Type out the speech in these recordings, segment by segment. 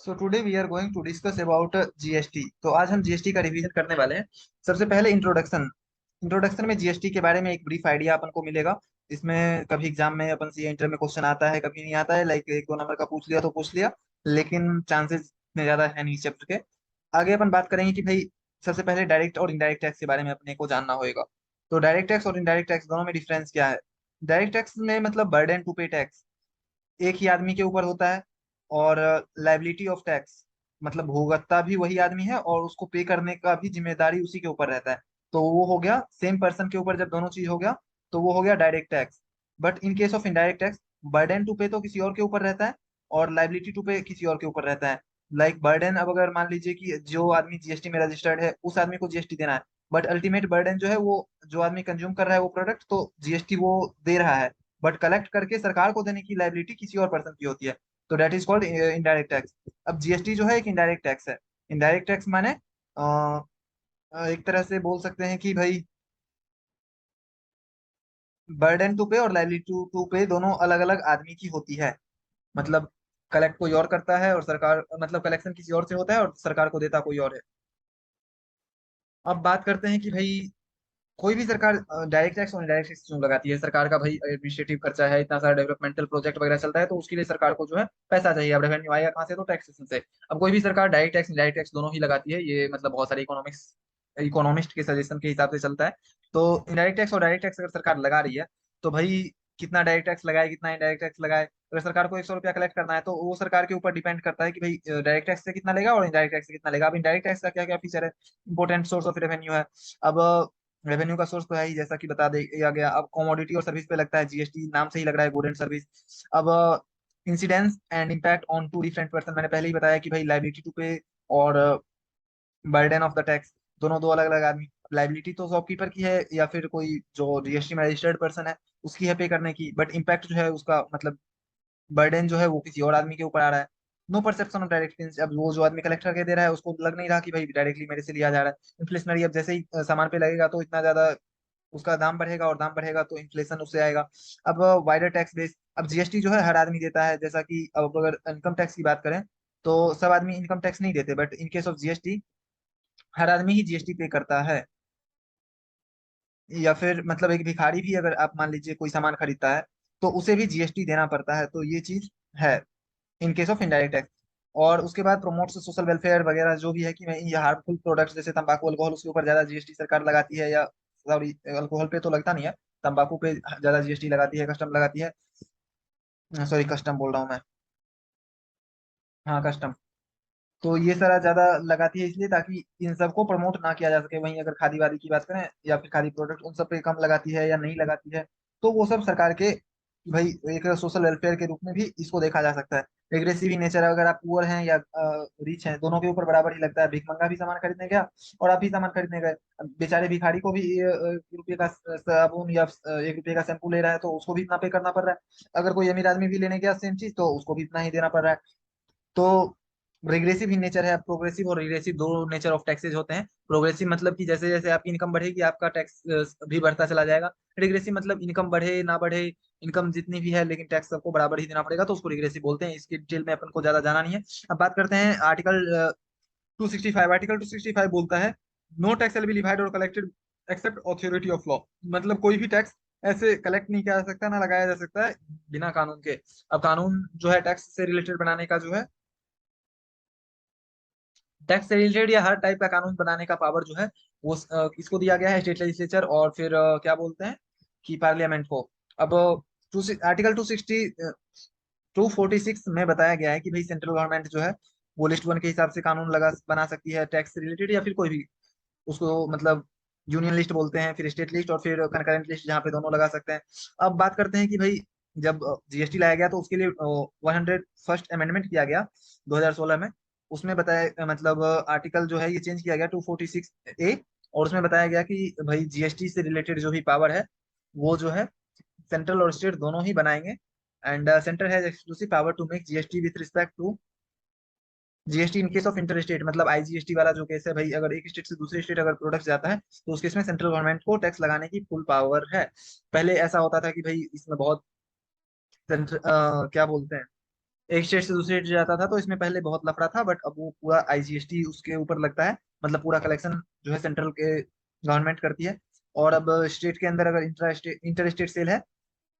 So today we are going to discuss about GST. तो आज हम जीएसटी का रिवीजन करने वाले हैं। सबसे पहले इंट्रोडक्शन। इंट्रोडक्शन में जीएसटी के बारे में एक ब्रीफ आइडिया अपन को मिलेगा। इसमें कभी एग्जाम में अपन सी इंटर में क्वेश्चन आता है, कभी नहीं आता है, लाइक एक दो नंबर का पूछ लिया तो पूछ लिया, लेकिन चांसेस इतने ज्यादा है नहीं इस चैप्टर के। आगे अपन बात करेंगे कि भाई सबसे पहले डायरेक्ट और इनडायरेक्ट टैक्स के बारे में अपने को जानना होगा। तो डायरेक्ट टैक्स और इनडायरेक्ट टैक्स दोनों में डिफरेंस क्या है? डायरेक्ट टैक्स में मतलब बर्डन टू पे टैक्स एक ही आदमी के ऊपर होता है, और लाइबिलिटी ऑफ टैक्स मतलब भुगतता भी वही आदमी है और उसको पे करने का भी जिम्मेदारी उसी के ऊपर रहता है। तो वो हो गया सेम पर्सन के ऊपर, जब दोनों चीज हो गया तो वो हो गया direct tax. But in case of indirect tax, burden to pay तो किसी और के ऊपर रहता है और लाइबिलिटी टू पे किसी और के ऊपर रहता है। लाइक बर्डन, अब अगर मान लीजिए कि जो आदमी जीएसटी में रजिस्टर्ड है उस आदमी को जीएसटी देना है, बट अल्टीमेट बर्डन जो है वो जो आदमी कंज्यूम कर रहा है वो प्रोडक्ट, तो जीएसटी वो दे रहा है, बट कलेक्ट करके सरकार को देने की लाइबिलिटी किसी और पर्सन की होती है। तो that is called indirect tax. अब जीएसटी जो है एक इनडायरेक्ट टैक्स है। इनडायरेक्ट टैक्स माने एक तरह से बोल सकते हैं कि भाई बर्डन टू पे और लाइबिलिटी टू पे दोनों अलग अलग आदमी की होती है। मतलब कलेक्ट कोई और करता है और सरकार, मतलब कलेक्शन किसी और से होता है और सरकार को देता कोई और है। अब बात करते हैं कि भाई कोई भी सरकार डायरेक्ट टैक्स और इनडायरेक्ट टैक्स क्यों लगाती है। सरकार का भाई एडमिनिस्ट्रेटिव खर्चा है, इतना सारा डेवलपमेंटल प्रोजेक्ट वगैरह चलता है, तो उसके लिए सरकार को जो है पैसा चाहिए। अब रेवेन्यू आएगा कहाँ से? तो टैक्सेशन से। अब कोई भी सरकार डायरेक्ट टैक्स इनडायरेक्ट टैक्स दोनों ही लगाती है, ये मतलब बहुत सारे इकोनॉमिस्ट के सजेशन के हिसाब से चलता है। तो इनडायरेक्ट टैक्स और डायरेक्ट टैक्स अगर सरकार लगा रही है तो भाई कितना डायरेक्ट टैक्स लगाए कितना इनडायरेक्ट टैक्स लगाए। अगर सरकार को 100 रुपया कलेक्ट करना है तो वो सरकार के ऊपर डिपेंड करता है कि भाई डायरेक्ट टैक्स से कितना लेगा और इनडायरेक्ट टैक्स से कितना लेगा। अब इनडायरेक्ट टैक्स का क्या क्या फीचर है? इंपॉर्टेंट सोर्स ऑफ रेवेन्यू है। अब रेवेन्यू का सोर्स तो है ही, जैसा कि बता दिया गया। अब कमोडिटी और सर्विस पे लगता है जीएसटी, नाम से ही लग रहा है, गुड एंड सर्विस। अब incidence and impact on two different person, मैंने पहले ही बताया कि भाई लाइबिलिटी टू पे और बर्डन ऑफ द टैक्स दोनों दो अलग अलग आदमी। लाइबिलिटी तो शॉपकीपर की है या फिर कोई जो जीएसटी में रजिस्टर्ड पर्सन है उसकी है पे करने की, बट इम्पैक्ट जो है उसका मतलब बर्डन जो है वो किसी और आदमी के ऊपर आ रहा है। No perception of direct expense, अब वो जो आदमी कलेक्ट करके दे रहा है उसको लग नहीं रहा कि भाई डायरेक्टली मेरे से लिया जा रहा है। इन्फ्लेशनरी, अब जैसे ही सामान पे लगेगा तो इतना ज्यादा उसका दाम बढ़ेगा और दाम बढ़ेगा तो इन्फ्लेशन उससे आएगा। अब वाइडर टैक्स बेस, अब जीएसटी जो है हर आदमी देता है, जैसा कि अब अगर इनकम टैक्स की बात करें तो सब आदमी इनकम टैक्स नहीं देते, but in case of GST हर आदमी ही जीएसटी पे करता है। या फिर मतलब एक भिखारी भी अगर आप मान लीजिए कोई सामान खरीदता है तो उसे भी जीएसटी देना पड़ता है। तो ये चीज है इन केस ऑफ इनडायरेक्ट टैक्स। और उसके बाद प्रमोट्स सोशल वेलफेयर वगैरह जो भी है कि मैं ये हार्मफुल प्रोडक्ट्स जैसे तंबाकू अल्कोहल उसके ऊपर ज्यादा जीएसटी सरकार लगाती है, या सॉरी अल्कोहल पे तो लगता नहीं है, तंबाकू पे ज्यादा जीएसटी लगाती है, कस्टम लगाती है। सॉरी कस्टम बोल रहा हूँ मैं, हाँ कस्टम। तो ये सारा ज्यादा लगाती है इसलिए ताकि इन सबको प्रमोट ना किया जा सके। वहीं अगर खादी वादी की बात करें या फिर खादी प्रोडक्ट, उन सब पे कम लगाती है या नहीं लगाती है। तो वो सब सरकार के भाई एक सोशल वेलफेयर के रूप में भी इसको देखा जा सकता है। रिग्रेसिव ही नेचर, अगर आप पुअर हैं या रिच हैं दोनों के ऊपर बराबर ही लगता है। भिखमंगा भी सामान खरीदने गया और आप भी सामान खरीदने गए, अब बेचारे भिखारी को भी 1 रुपये का साबुन या 1 रुपये का शैम्पू ले रहा है तो उसको भी इतना पे करना पड़ रहा है। अगर कोई अमीर आदमी भी लेने गया सेम चीज तो उसको भी इतना ही देना पड़ रहा है। तो रिग्रेसिव ही नेचर है। प्रोग्रेसिव और रिग्रेसिव दो नेचर ऑफ टैक्सेस होते हैं। प्रोग्रेसिव मतलब कि जैसे जैसे आपकी इनकम बढ़ेगी आपका टैक्स भी बढ़ता चला जाएगा। रिग्रेसिव मतलब इनकम बढ़े ना बढ़े, इनकम जितनी भी है लेकिन टैक्स सबको बराबर ही देना पड़ेगा, तो उसको रिग्रेसिव बोलते हैं। इसकी डिटेल में अपन को ज्यादा जाना नहीं है। अब बात करते हैं आर्टिकल 265। आर्टिकल 265 बोलता है no tax will be levied और collected except authority of law. मतलब कोई भी टैक्स ऐसे कलेक्ट नहीं किया जा सकता ना लगाया जा सकता है बिना कानून के। अब कानून जो है टैक्स से रिलेटेड बनाने का जो है, टैक्स से रिलेटेड या हर टाइप का कानून बनाने का पावर जो है वो किसको दिया गया है? स्टेट लेजिस्लेचर और फिर क्या बोलते हैं कि पार्लियामेंट को। अब आर्टिकल 246 में बताया गया है कि भाई सेंट्रल गवर्नमेंट जो है वो लिस्ट वन के हिसाब से कानून लगा बना सकती है टैक्स से रिलेटेड, या फिर कोई भी उसको मतलब यूनियन लिस्ट बोलते हैं, फिर स्टेट लिस्ट और फिर कंकरेंट लिस्ट जहाँ पे दोनों लगा सकते हैं। अब बात करते हैं कि भाई जब जीएसटी लाया गया तो उसके लिए 101st अमेंडमेंट किया गया 2016 में। उसमें बताया मतलब आर्टिकल जो है ये चेंज किया गया 246A, और उसमें बताया गया कि भाई जीएसटी से रिलेटेड जो भी पावर है वो जो है सेंट्रल और स्टेट दोनों ही बनाएंगे। And centre has exclusive power to make GST with respect to GST in case of inter state. मतलब आईजीएसटी वाला जो केस है भाई, अगर एक स्टेट से दूसरे स्टेट अगर प्रोडक्ट जाता है तो उस केस में सेंट्रल गवर्नमेंट को टैक्स लगाने की फुल पावर है। पहले ऐसा होता था कि भाई इसमें बहुत क्या बोलते हैं एक स्टेट से दूसरे स्टेट जाता था, तो इसमें पहले बहुत लफड़ा था, बट अब वो पूरा आईजीएसटी उसके ऊपर लगता है, मतलब पूरा कलेक्शन जो है सेंट्रल के गवर्नमेंट करती है। और अब स्टेट के अंदर अगर इंटर स्टेट सेल है,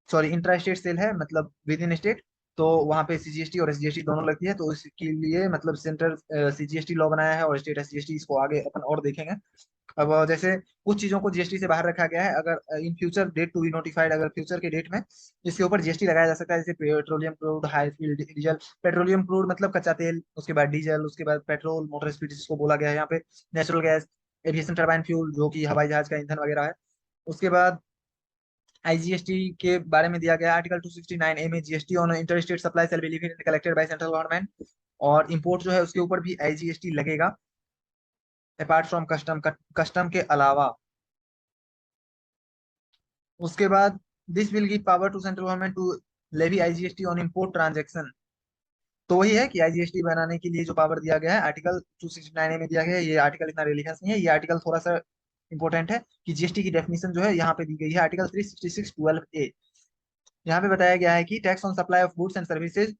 सॉरी इंट्रा स्टेट सेल है, मतलब विद इन स्टेट, तो वहाँ पे सीजीएसटी और एसजीएसटी दोनों लगती है। तो इसके लिए मतलब सेंट्रल सीजीएसटी लॉ बनाया है और स्टेट एसजीएसटी, इसको आगे अपन और देखेंगे। अब जैसे कुछ चीजों को जीएसटी से बाहर रखा गया है, अगर in future date to be notified, अगर फ्यूचर के डेट में इसके ऊपर जीएसटी लगाया जा सकता है, जैसे petroleum crude, high field diesel. Petroleum crude मतलब कच्चा तेल, उसके बाद डीजल, उसके बाद पेट्रोल, मोटर स्पीड जिसको बोला गया है यहाँ पे, natural gas, aviation turbine fuel जो कि हवाई जहाज का ईंधन वगैरह है। उसके बाद आईजीएसटी के बारे में दिया गया आर्टिकल 269 ए में, GST on inter state supply shall be levied and collected by central government. और इंपोर्ट जो है उसके ऊपर भी आईजीएसटी लगेगा, अपार्ट फ्रॉम कस्टम, कस्टम के अलावा। उसके बाद this will give power to central government to levy IGST on import transaction. तो वही है कि आईजीएसटी बनाने के लिए जो पावर दिया गया है आर्टिकल 269 ए में दिया गया है। ये आर्टिकल इतना रेलिवेंस नहीं है, ये आर्टिकल थोड़ा सा इंपॉर्टेंट है कि जीएसटी की डेफिनेशन जो है यहाँ पे दी गई है आर्टिकल 366(12)(a). यहाँ पे बताया गया है कि tax on supply of goods and services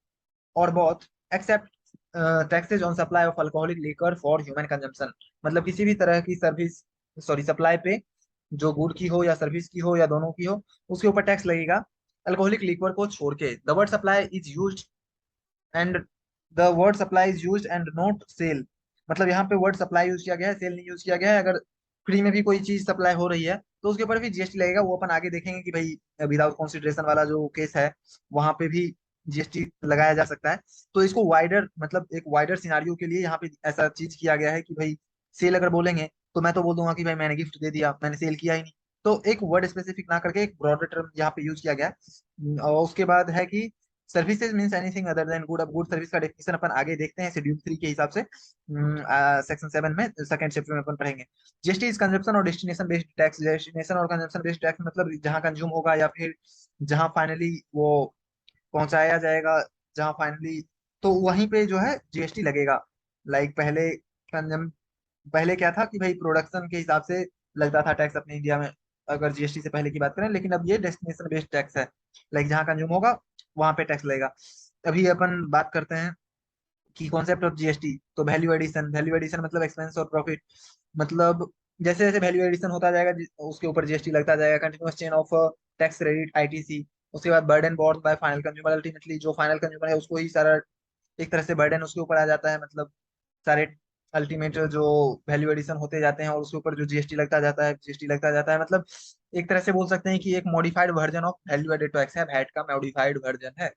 और both, except taxes on supply of alcoholic liquor for human consumption. मतलब किसी भी तरह की सर्विस, सॉरी सप्लाई पे, जो गुड की हो या सर्विस की हो या दोनों की हो, उसके ऊपर टैक्स लगेगा, अल्कोहलिक लिक्वर को छोड़ के। The word supply is used and the word supply is used and not sale. मतलब यहाँ पे वर्ड सप्लाई यूज किया गया है, सेल नहीं यूज किया गया है। अगर फ्री में भी कोई चीज सप्लाई हो रही है तो उसके ऊपर भी जीएसटी लगेगा, वो अपन आगे देखेंगे कि भाई विदाउट कंसिडरेशन वाला जो केस है वहां पे भी जीएसटी लगाया जा सकता है। तो इसको वाइडर, मतलब एक वाइडर सिनारियो के लिए यहाँ पे ऐसा चीज किया गया है कि भाई सेल अगर बोलेंगे तो मैं तो बोल दूंगा कि भाई मैंने गिफ्ट दे दिया, मैंने सेल किया ही नहीं। तो एक वर्ड स्पेसिफिक ना करके एक ब्रॉडर टर्म यहाँ पे यूज किया गया है। और उसके बाद है कि services means anything other than good. अब गुड सर्विस का डेफिनेशन अपन आगे देखते हैं शेड्यूल 3 के हिसाब से, सेक्शन 7 में, सेकंड चैप्टर में अपन पढ़ेंगे। जीएसटी इज कंजप्शन और डेस्टिनेशन बेस्ड टैक्स। डेस्टिनेशन और कंजप्शन बेस्ड टैक्स मतलब जहाँ कंज्यूम होगा या फिर जहाँ फाइनली वो पहुंचाया जाएगा, जहाँ फाइनली, तो वहीं पे जो है जीएसटी लगेगा। लाइक पहले कंजम पहले क्या था कि भाई प्रोडक्शन के हिसाब से लगता था टैक्स अपने इंडिया में, अगर जीएसटी से पहले की बात करें, लेकिन अब ये डेस्टिनेशन बेस्ड टैक्स है। लाइक जहाँ कंज्यूम होगा वहां पे टैक्स लगेगा। अभी अपन बात करते हैं कि कॉन्सेप्ट ऑफ जीएसटी। तो वैल्यू एडिशन, वैल्यू एडिशन मतलब एक्सपेंस और प्रॉफिट। मतलब जैसे जैसे वैल्यू एडिशन होता जाएगा उसके ऊपर जीएसटी लगता जाएगा। Continuous chain of tax credit ITC. उसके बाद burden borne by final consumer, ultimately जो फाइनल कंज्यूमर है उसको ही सारा एक तरह से बर्डन उसके ऊपर आ जाता है। मतलब सारे अल्टीमेट जो वैल्यू एडिशन होते जाते हैं और उसके ऊपर जो जीएसटी लगता जाता है, जीएसटी लगता जाता है। मतलब एक तरह से बोल सकते हैं कि एक modified version of value added tax है, वैट का मॉडिफाइड वर्जन है।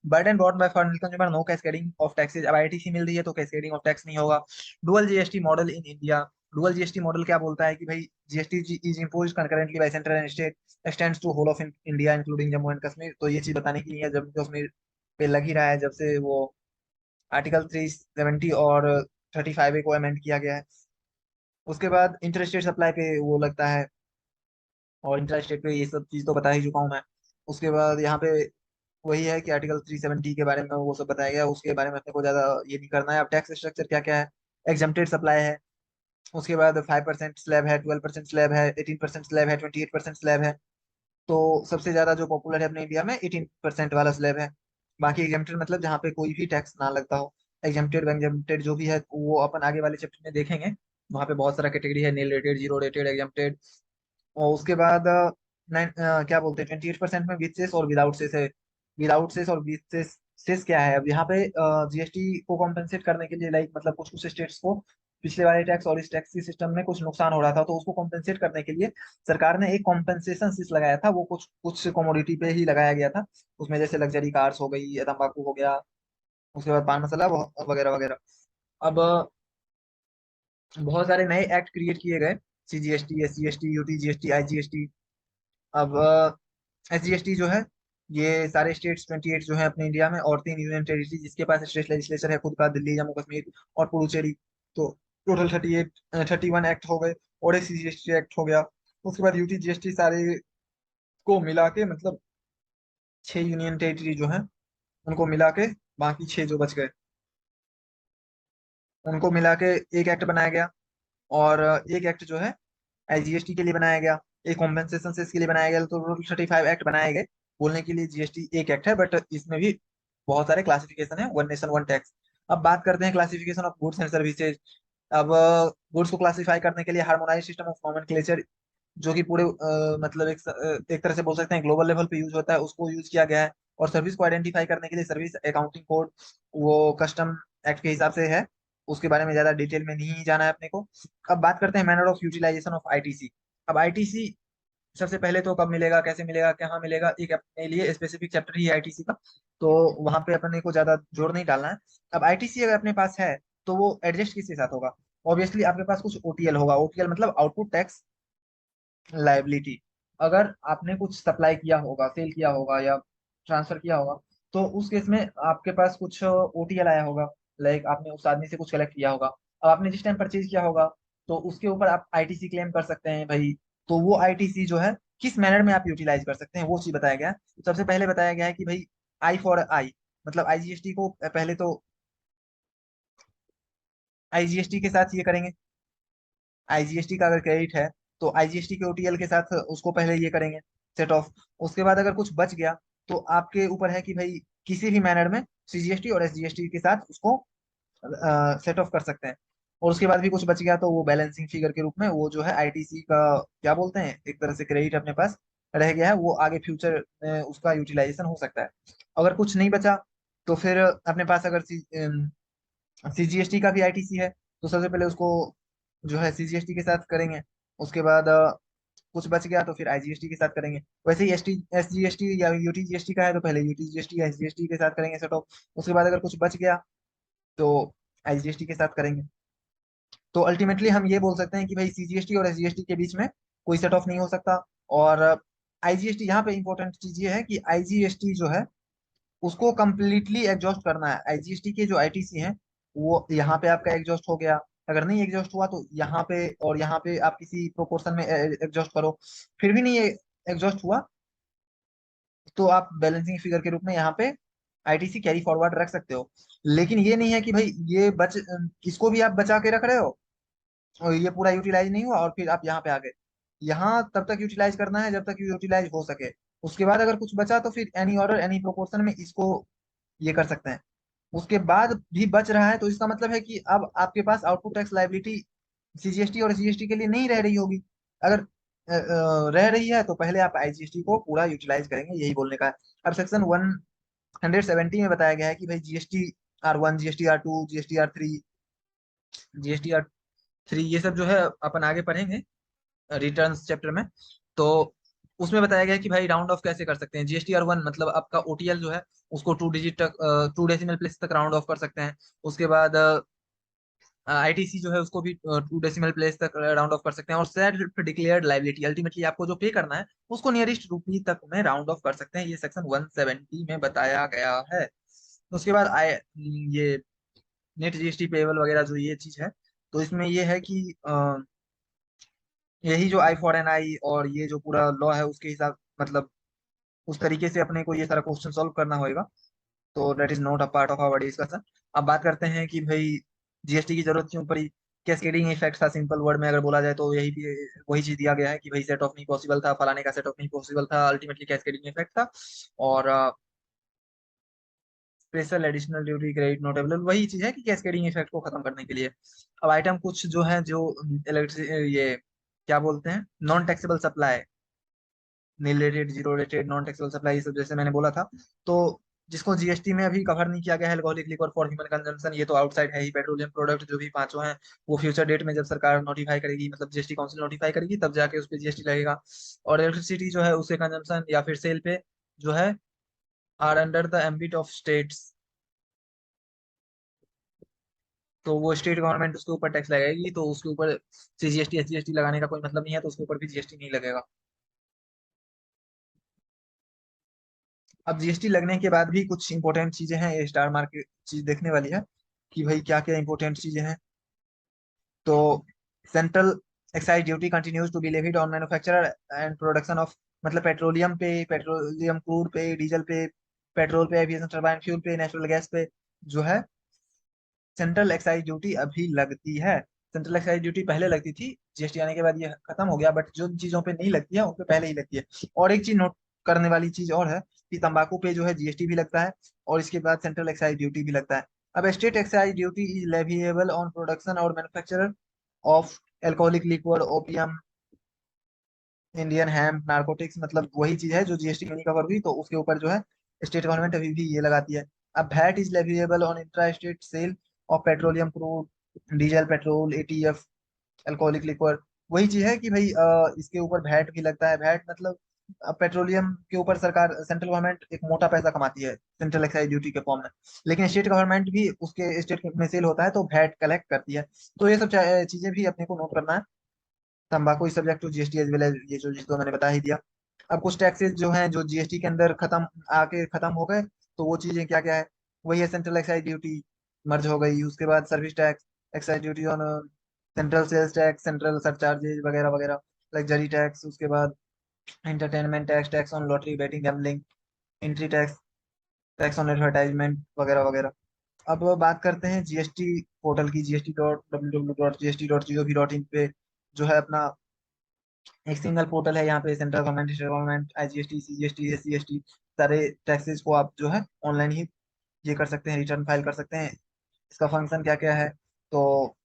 Burden borne by final consumer, no cascading of taxes. अब आईटीसी मिल रही है तो कैस्केडिंग ऑफ टैक्स नहीं होगा। Dual GST model in India. Dual GST model क्या बोलता है कि भाई GST is imposed concurrently by central and state, extends to whole of India including Jammu and Kashmir. तो ये चीज बताने के लिए है, जम्मू कश्मीर पे लग ही रहा है जब से वो आर्टिकल 370 और 35A को अमेंड किया गया है। उसके बाद इंटर स्टेट सप्लाई पे वो लगता है, और इंटर स्टेट पे ये सब चीज तो बता ही चुका हूँ मैं। उसके बाद यहाँ पे वही है कि आर्टिकल 370 के बारे में वो सब बताया गया, उसके बारे में अपने को ज्यादा ये नहीं करना है। अब टैक्स स्ट्रक्चर क्या क्या है, एग्जम्प्टेड सप्लाई है, उसके बाद 5% स्लैब है, 12% स्लैब है, 18% स्लैब है, 28% स्लैब है। तो सबसे ज्यादा जो पॉपुलर है अपने इंडिया में 18% वाला स्लैब है। बाकी एग्जेम्प्टेड मतलब जहाँ पे कोई भी टैक्स ना लगता हो। एग्जेम्प्टेड एग्जेम्प्टेड जो भी है वो अपन आगे वाले चैप्टर में देखेंगे। वहाँ पे बहुत सारा कैटेगरी है, nil rated, zero rated, exempted. और उसके बाद क्या बोलते हैं 28% में विद सेस और विदाउट सेस है। विदाउट सेस और विद सेस, सेस क्या है अब यहाँ पे जीएसटी को कॉम्पेंसेट करने के लिए, लाइक मतलब कुछ कुछ स्टेट्स को पिछले वाले टैक्स और इस टैक्स सिस्टम में कुछ नुकसान हो रहा था, तो उसको कॉम्पेंसेट करने के लिए सरकार ने एक कॉम्पेंसेशन सिस लगाया था। वो कुछ कुछ कमोडिटी पे ही लगाया गया था। उसमें जैसे लग्जरी कार्स हो गई या तंबाकू हो गया, उसके बाद पान मसाला वगैरह वगैरह। अब बहुत सारे नए एक्ट क्रिएट किए गए, CGST, SGST, UT GST, IGST. अब एसजीएसटी जो है, ये सारे स्टेट्स 28 जो है अपने इंडिया में, और 3 यूनियन टेरिटरी जिसके पास स्टेट लेजिस्लेचर है खुद का, दिल्ली, जम्मू कश्मीर और पुडुचेरी। तो टोटल 38 31 एक्ट हो गए, और एक सीजीएसटी एक्ट हो गया। उसके बाद यूटी जीएसटी सारे को मिला के, मतलब 6 यूनियन टेरिटरी जो है उनको मिला के, बाकी 6 जो बच गए उनको मिला के एक एक्ट बनाया गया। और एक एक्ट जो है आईजीएसटी के लिए बनाया गया, एक कॉम्पेंसेशन से इसके लिए बनाया गया। तो टोटल 35 एक्ट बनाए गए। बोलने के लिए जीएसटी एक एक्ट है, बट इसमें भी बहुत सारे क्लासिफिकेशन है, वन नेशन वन टैक्स। अब बात करते हैं classification of goods and services. अब गुड्स को क्लासिफाई करने के लिए हार्मोनाइज सिस्टम ऑफ नॉमेनक्लेचर, जो कि पूरे मतलब एक तरह से बोल सकते हैं ग्लोबल लेवल पे यूज होता है, उसको यूज किया गया है। और सर्विस को आइडेंटिफाई करने के लिए सर्विस अकाउंटिंग कोड, वो कस्टम एक्ट के हिसाब से है। उसके बारे में ज्यादा डिटेल में नहीं जाना है अपने को। अब बात करते हैं manner of utilisation of ITC. अब आईटीसी सबसे पहले तो कब मिलेगा, कैसे मिलेगा, कहाँ मिलेगा, एक अपने लिए स्पेसिफिक चैप्टर ही है आईटीसी का, तो वहां पे अपने को ज्यादा जोर नहीं डालना है। अब आईटीसी अगर अपने पास है तो वो एडजस्ट किसके साथ होगा? ऑब्वियसली आपके पास कुछ ओटीएल होगा। ओटीएल मतलब आउटपुट टैक्स लाइबिलिटी। अगर आपने कुछ सप्लाई किया होगा, सेल किया होगा या ट्रांसफर किया होगा, तो उस केस में आपके पास कुछ ओटीएल आया होगा। लाइक आपने उस आदमी से कुछ कलेक्ट किया होगा, अब आपने जिस टाइम परचेज किया होगा, तो उसके ऊपर आप आईटीसी क्लेम कर सकते हैं भाई। तो वो आईटीसी जो है किस मैनर में आप यूटिलाइज कर सकते हैं, वो चीज बताया गया है। सबसे पहले बताया गया है कि भाई आई फॉर आई, मतलब आईजीएसटी को पहले तो आईजीएसटी के साथ ये करेंगे। आईजीएसटी का अगर क्रेडिट है तो आईजीएसटी के ओटीएल के साथ उसको पहले ये करेंगे, सेट ऑफ। उसके बाद अगर कुछ बच गया तो आपके ऊपर है कि भाई किसी भी मैनर में सीजीएसटी और एसजीएसटी के साथ उसको सेट ऑफ कर सकते हैं। और उसके बाद भी कुछ बच गया तो वो बैलेंसिंग फिगर के रूप में वो जो है आईटीसी का क्या बोलते हैं, एक तरह से क्रेडिट अपने पास रह गया है, वो आगे फ्यूचर में उसका यूटिलाइजेशन हो सकता है। अगर कुछ नहीं बचा तो फिर अपने पास अगर सीजीएसटी का भी आईटीसी है तो सबसे पहले उसको जो है सीजीएसटी के साथ करेंगे। उसके बाद कुछ बच गया तो फिर आईजीएसटी के साथ करेंगे। वैसे ही एसटी एसजीएसटी या यूटीजीएसटी का है तो पहले यूटीजीएसटी या एसजीएसटी के साथ करेंगे सेट ऑफ। उसके बाद अगर कुछ बच गया तो आईजीएसटी के साथ करेंगे। तो अल्टीमेटली हम ये बोल सकते हैं कि भाई सीजीएसटी और एसजीएसटी के बीच में कोई सेट ऑफ नहीं हो सकता। और आईजीएसटी यहाँ पे इंपॉर्टेंट चीज ये है कि आईजीएसटी जो है उसको कंप्लीटली एग्जॉस्ट करना है। आईजीएसटी के जो आईटीसी हैं वो यहाँ पे आपका एग्जॉस्ट हो गया, अगर नहीं एग्जॉस्ट हुआ तो यहाँ पे और यहाँ पे आप किसी प्रोपोर्शन में एग्जॉस्ट करो, फिर भी नहीं एग्जॉस्ट हुआ तो आप बैलेंसिंग फिगर के रूप में यहाँ पे आईटीसी कैरी फॉरवर्ड रख सकते हो। लेकिन ये नहीं है कि भाई ये बच इसको भी आप बचा के रख रहे हो और ये पूरा यूटिलाइज नहीं हुआ और फिर आप यहाँ पे आ गए। यहाँ तब तक यूटिलाइज करना है जब तक यूटिलाइज हो सके। उसके बाद अगर कुछ बचा तो फिर एनी ऑर्डर एनी प्रोपोर्शन में इसको ये कर सकते हैं। उसके बाद भी बच रहा है तो इसका मतलब है कि अब आपके पास आउटपुट टैक्स लाइबिलिटी सीजीएसटी और जीएसटी के लिए नहीं रह रही होगी। अगर रह रही है तो पहले आप आईजीएसटी को पूरा यूटिलाइज करेंगे, यही बोलने का है। अब सेक्शन 170 में बताया गया है कि भाई GST R1, GST R2, GST R3, GST R3 ये सब जो है अपन आगे पढ़ेंगे रिटर्न्स चैप्टर में। तो उसमें बताया गया है कि भाई राउंड ऑफ कैसे कर सकते हैं। जीएसटी R1 मतलब आपका ओटीएल जो है उसको 2 डिजिट तक 2 डेसिमल प्लेस तक राउंड ऑफ कर सकते हैं। उसके बाद आईटीसी जो है उसको भी 2 डेसिमल प्लेस तक राउंड ऑफ कर सकते हैं। और सेल्फ डिक्लेयर्ड लाइबिलिटी अल्टीमेटली आपको जो पे करना है उसको नियरेस्ट रुपी तक में राउंड ऑफ कर सकते हैं, ये सेक्शन 170 में बताया गया है। उसके बाद ये नेट जीएसटी पेबल वगैरह जो ये चीज है, तो इसमें ये है कि यही जो I4NI और ये जो पूरा लॉ है उसके हिसाब मतलब उस तरीके से अपने को ये सारा क्वेश्चन सॉल्व करना होगा। तो that is not a part of our discussion. अब बात करते हैं कि भाई जीएसटी की जरूरत क्यों पड़ी। कैस्केडिंग इफेक्ट था, सिंपल वर्ड में अगर बोला जाए तो यही भी वही चीज दिया गया है कि भाई सेट ऑफ नहीं पॉसिबल था, फलाने का सेट ऑफ नहीं पॉसिबल था, अल्टीमेटली कैस्केडिंग इफेक्ट था। और special additional duty credit notable वही चीज है कि कैस्केडिंग इफेक्ट को खत्म करने के लिए। अब आइटम कुछ जो है जो इलेक्ट्रिक ये क्या बोलते हैं non taxable supply, nil rated, zero rated, non taxable supply, ये सब जैसे मैंने बोला था। तो जिसको जीएसटी में अभी कवर नहीं किया गया है, alcoholic liquor for human consumption, ये तो आउटसाइड है ही। पेट्रोलियम प्रोडक्ट जो भी पांचों हैं वो फ्यूचर डेट में जब सरकार नोटिफाई करेगी, मतलब जीएसटी काउंसिल नोटिफाई करेगी, तब जाके उस पर जीएसटी लगेगा। और इलेक्ट्रिसिटी जो है उसके कंजम्पशन या फिर सेल पे जो है are under the ambit of states, तो वो स्टेट गवर्नमेंट उसके ऊपर टैक्स लगाएगी, तो उसके ऊपर सीजीएसटी एसजीएसटी लगाने का कोई मतलब नहीं है, तो उसके ऊपर भी जीएसटी नहीं लगेगा। अब जीएसटी लगने के बाद भी कुछ इंपॉर्टेंट चीजें हैं, ये स्टार मार्केट चीज देखने वाली है कि भाई क्या क्या इंपॉर्टेंट चीजें हैं। तो central excise duty continues to be levied on manufacturer and production of, मतलब पेट्रोलियम पे, पेट्रोलियम क्रूड पे, डीजल पे, पेट्रोल पे, एविएशन टरबाइन फ्यूल पे, नेचुरल गैस पे जो है सेंट्रल एक्साइज ड्यूटी अभी लगती है। सेंट्रल एक्साइज ड्यूटी पहले लगती थी, जीएसटी आने के बाद ये खत्म हो गया, बट जो चीजों पे नहीं लगती है उन पे पहले ही लगती है। और एक चीज नोट करने वाली चीज और है कि तंबाकू पे जो है जीएसटी भी लगता है, और इसके बाद सेंट्रल एक्साइज ड्यूटी भी लगता है। अब state excise duty is leviable on production और manufacture of alcoholic liquid, opium, Indian hemp, narcotics, मतलब वही चीज है जो जीएसटी में नहीं कवर हुई, तो उसके ऊपर जो है स्टेट गवर्नमेंट अभी भी ये लगाती है। अब VAT is leviable on intra state sale of petroleum crude, diesel, petrol, ATF, alcoholic liquor. वही चीज है कि भाई इसके ऊपर वैट भी लगता है। वैट मतलब पेट्रोलियम के ऊपर सरकार, सेंट्रल गवर्नमेंट एक मोटा पैसा कमाती है सेंट्रल एक्साइज ड्यूटी के फॉर्म में, लेकिन स्टेट गवर्नमेंट भी उसके स्टेट में सेल होता है तो वैट कलेक्ट करती है। तो ये सब चीजें भी अपने को नोट करना है। तंबाकू is subject to GST as well as, ये जो जिसको मैंने बता ही दिया। अब कुछ टैक्सेस जो हैं जो जीएसटी के अंदर खत्म आके खत्म हो गए, तो वो चीजें क्या क्या है, वही है सेंट्रल एक्साइज ड्यूटी मर्ज हो गई, उसके बाद service tax, excise duty on central sales tax, central surcharges वगैरह वगैरह, लग्जरी टैक्स, उसके बाद entertainment tax, tax on lottery betting gambling, entry tax, tax on advertisement वगैरह वगैरह। अब बात करते हैं जीएसटी पोर्टल की, gst.www.gst.gov.in पे जो है अपना एक सिंगल पोर्टल है। यहाँ पे central government, state government, IGST, CGST, SC ST, सारे टैक्सेस को आप जो है ऑनलाइन ही ये कर सकते हैं, रिटर्न फाइल कर सकते हैं। इसका फंक्शन क्या क्या है, तो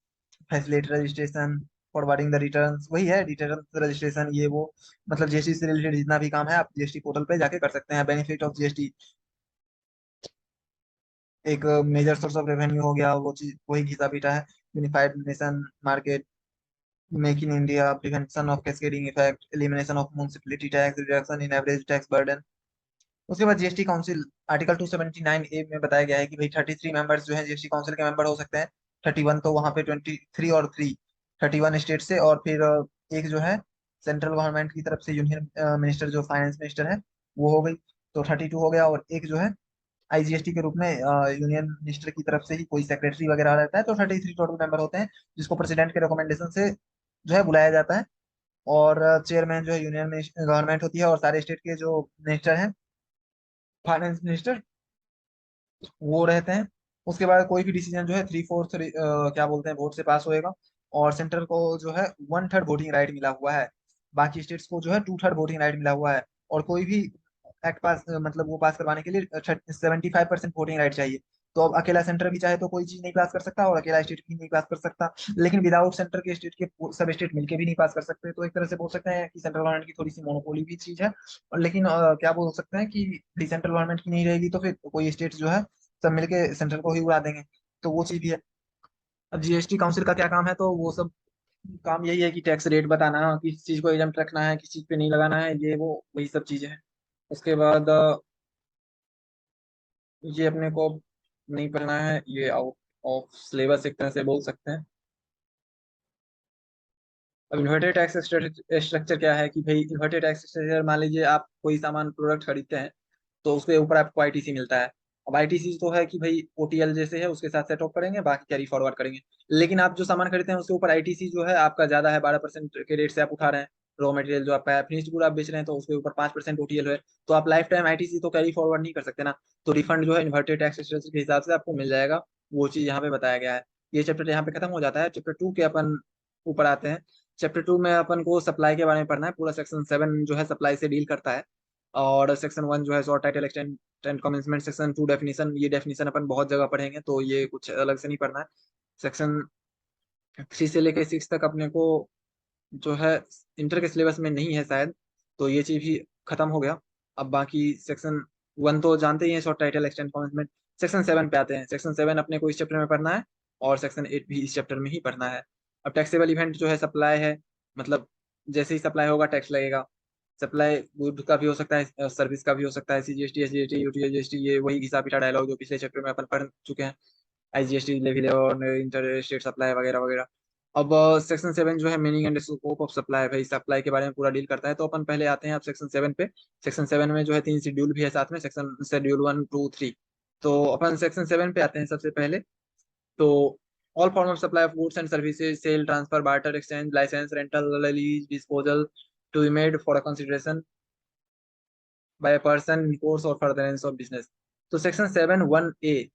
facility registration, forwarding the returns, वही है रिटर्न रजिस्ट्रेशन, ये वो, मतलब जीएसटी से रिलेटेड जितना भी काम है आप जीएसटी पोर्टल पे जाके कर सकते हैं। बेनिफिट ऑफ जीएसटी, एक मेजर सोर्स ऑफ रेवेन्यू हो गया, वो चीज वही घिसा पीटा है। Unified nation market, make in India, prevention of cascading effect, elimination of municipality tax, reduction in average tax burden. उसके बाद जीएसटी काउंसिल, आर्टिकल 279A में बताया गया है कि भाई 33 मेंबर्स जो है जीएसटी काउंसिल के मेंबर हो सकते हैं। 31 तो वहाँ पे 23 और 3, 31 स्टेट से, और फिर एक जो है सेंट्रल गवर्नमेंट की तरफ से यूनियन मिनिस्टर जो फाइनेंस मिनिस्टर है वो हो गई, तो 32 हो गया। और एक जो है आईजीएसटी के रूप में यूनियन मिनिस्टर की तरफ से ही कोई सेक्रेटरी वगैरह रहता है, तो 33 टोटल मेंबर होते हैं, जिसको प्रेसिडेंट के रिकमेंडेशन से जो है बुलाया जाता है। और चेयरमैन जो है यूनियन गवर्नमेंट होती है, और सारे स्टेट के जो मिनिस्टर हैं, फाइनेंस मिनिस्टर, वो रहते हैं। उसके बाद कोई भी डिसीजन जो है 3/4 क्या बोलते हैं वोट से पास होएगा। और सेंटर को जो है 1/3 वोटिंग राइट मिला हुआ है, बाकी स्टेट्स को जो है 2/3 वोटिंग राइट मिला हुआ है। और कोई भी एक्ट पास मतलब वो पास करवाने के लिए 75% वोटिंग राइट चाहिए। तो अब अकेला सेंटर भी चाहे तो कोई चीज नहीं पास कर सकता, और अकेला स्टेट भी नहीं पास कर सकता, लेकिन विदाउट सेंटर के स्टेट के सब स्टेट मिलके भी नहीं पास कर सकते। तो एक तरह से बोल सकते हैं कि सेंट्रल गवर्नमेंट की थोड़ी सी मोनोपोली भी चीज है। और लेकिन क्या बोल सकते हैं कि सेंट्रल गवर्नमेंट की नहीं रहेगी तो फिर कोई स्टेट जो है सब मिलके सेंटर को ही उड़ा देंगे, तो वो चीज भी है। अब जीएसटी काउंसिल का क्या काम है, तो वो सब काम यही है कि टैक्स रेट बताना, किस चीज को एग्जम्प्ट रखना है, किस चीज पे नहीं लगाना है, ये वो वही सब चीजें हैं। उसके बाद ये अपने को नहीं पढ़ना है, ये आउट ऑफ सिलेबस एक तरह से बोल सकते हैं। अब इन्वर्टेड टैक्स स्ट्रक्चर क्या है कि भाई इन्वर्टेड टैक्स स्ट्रक्चर, मान लीजिए आप कोई सामान प्रोडक्ट खरीदते हैं, तो उसके ऊपर आपको आईटीसी मिलता है। अब आईटीसी तो है कि भाई ओटीएल जैसे है, उसके साथ सेट ऑफ करेंगे, बाकी कैरी फॉरवर्ड करेंगे। लेकिन आप जो सामान खरीदते हैं उसके ऊपर आईटीसी जो है आपका ज्यादा है, 12% के रेट से आप उठा रहे हैं। रॉ मटेरियल जो आपका है, फिनिश्ड गुड आप बेच रहे हैं, तो उसके ऊपर 5% ओटीएल है, तो आप लाइफ टाइम आईटीसी तो कैरी फॉरवर्ड नहीं कर सकते ना। तो रिफंड जो है इन्वर्टेड टैक्स स्ट्रक्चर के हिसाब से आपको मिल जाएगा। वो चीज यहाँ पे बताया गया है। ये चैप्टर यहाँ पे खत्म हो जाता है। चैप्टर 2 के अपन ऊपर आते हैं। चैप्टर 2 में अपन को सप्लाई के बारे में पढ़ना है। पूरा सेक्शन 7 जो है सप्लाई से डील करता है। और सेक्शन 1 जो है short title extend and commencement, section 2 definition, ये डेफिनेशन अपन बहुत जगह पढ़ेंगे, तो ये कुछ अलग से नहीं पढ़ना है। सेक्शन 3 से लेके 6 तक अपने को जो है इंटर के सिलेबस में नहीं है शायद, तो ये चीज भी खत्म हो गया। अब बाकी सेक्शन 1 तो जानते ही हैं, short title extend commencement. Section 7 पे आते हैं। सेक्शन 7 अपने को इस चैप्टर में पढ़ना है, और सेक्शन 8 भी इस चैप्टर में ही पढ़ना है। अब टैक्सेबल इवेंट जो है सप्लाई है, मतलब जैसे ही सप्लाई होगा टैक्स लगेगा। सप्लाई गुड का भी हो सकता है, सर्विस का भी हो सकता है, सीजीएसटी, एसजीएसटी, यूटीएसजीएसटी, ये वही घिसा पिटा डायलॉग जो पिछले चैप्टर में अपन पढ़ चुके हैं। आईजीएसटी, लेवी और इंटर स्टेट सप्लाई वगैरह वगैरह। अब सेक्शन 7 जो है meaning and scope of supply, भाई सप्लाई के बारे में पूरा डील करता है। तो अपन पहले आते हैं अब सेक्शन 7 पे। सेक्शन 7 में जो है 3 शेड्यूल भी है साथ में, सेक्शन शेड्यूल 1, 2, 3। तो अपन सेक्शन 7 पे आते हैं सबसे पहले। तो all form of supply of goods and services, sale, transfer, barter, exchange, licence, rental, lease, disposal, to be made for a consideration by a person in course और फर्दरेंस ऑफ बिजनेस। तो section 7(1)(a)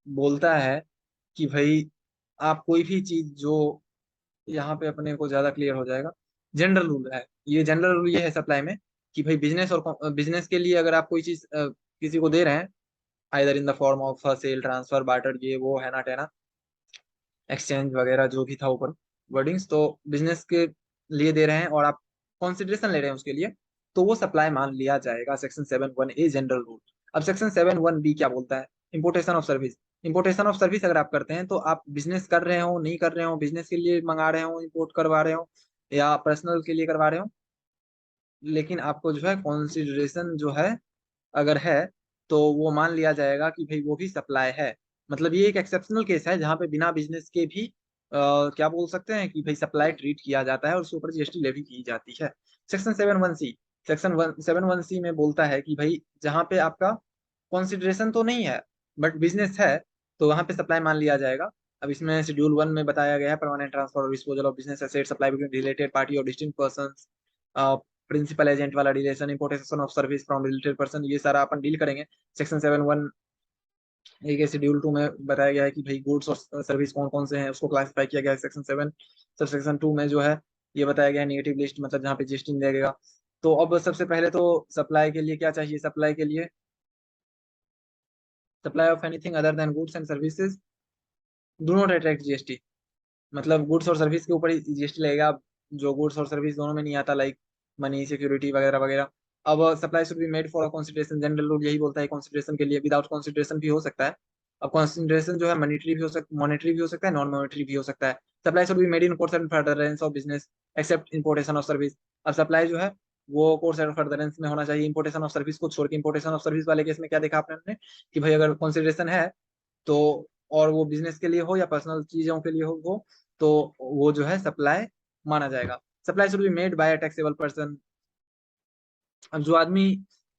बोलता है कि भाई आप कोई भी चीज जो, यहाँ पे अपने को ज्यादा क्लियर हो जाएगा। जनरल रूल है, ये जनरल रूल ये है सप्लाई में कि भाई बिजनेस के लिए अगर आप कोई चीज किसी को दे रहे हैं, either in the form of sale, transfer, barter, ये वो है ना टेना, एक्सचेंज वगैरह जो भी था ऊपर वर्डिंग्स, तो बिजनेस के लिए दे रहे हैं और आप कंसिडरेशन ले रहे हैं उसके लिए, तो वो सप्लाई मान लिया जाएगा, सेक्शन 7(1)(a) जनरल रूल। अब सेक्शन 7(1)(b) क्या बोलता है? Importation of service. Importation of service अगर आप करते हैं तो आप बिजनेस कर रहे हो नहीं कर रहे हो, बिजनेस के लिए मंगा रहे हो, इंपोर्ट करवा रहे हो, या पर्सनल के लिए करवा रहे हो, लेकिन आपको जो है कंसिडरेशन जो है अगर है तो वो मान लिया जाएगा कि भाई वो भी सप्लाई है। मतलब ये एक एक्सेप्शनल केस है जहाँ पे बिना बिजनेस के भी क्या बोल सकते हैं कि भाई सप्लाई ट्रीट किया जाता है और उसके ऊपर जीएसटी लेवी की जाती है। सेक्शन 7(1)(c), सेक्शन 7(1)(c) में बोलता है कि भाई जहाँ पे आपका कंसिडरेशन तो नहीं है बट बिजनेस है, तो वहां पे सप्लाई मान लिया जाएगा। अब इसमें शेड्यूल 1 में बताया गया है परमानेंट ट्रांसफर और disposal of business asset, supply between related party और डिस्टिंक्ट पर्सन, प्रिंसिपल एजेंट वाला relation, importation of service from related person, ये सारा अपन डील करेंगे। सेक्शन 7(1)(a) के शेड्यूल 2 में बताया गया है कि भाई गुड्स और सर्विस कौन कौन से हैं उसको क्लासिफाई किया गया है। सेक्शन 7 सब सेक्शन 2 में जो है ये बताया गया है नेगेटिव लिस्ट, मतलब जहाँ पे जीएसटी नहीं लगेगा। तो अब सबसे पहले तो सप्लाई के लिए क्या चाहिए? सप्लाई के लिए supply of anything other than goods and services do not attract GST. मतलब गुड्स और सर्विस के ऊपर ही जीएसटी लगेगा। अब जो गुड्स और सर्विस दोनों में नहीं आता, लाइक मनी, सिक्योरिटी वगैरह वगैरह। अब supply should be made for consideration, general rule यही बोलता है कंसिडरेशन के लिए। विदाउट कंसिडरेशन भी हो सकता है। अब कंसिडरेशन जो है मॉनेटरी भी हो सकता है, नॉन मॉनेटरी भी हो सकता है। Supply should be made in course and furtherance of business except importation of service. अब सप्लाई जो है वो कोर्स एंड फर्दरेंस में होना चाहिए, इंपोर्टेशन ऑफ सर्विस को छोड़ के। इंपोर्टेशन ऑफ सर्विस वाले केस में क्या देखा आपने कि भाई अगर कंसिडरेशन है तो, और वो बिजनेस के लिए हो या पर्सनल चीजों के लिए हो तो वो जो है सप्लाई माना जाएगा। Supply should be made by taxable person. अब जो आदमी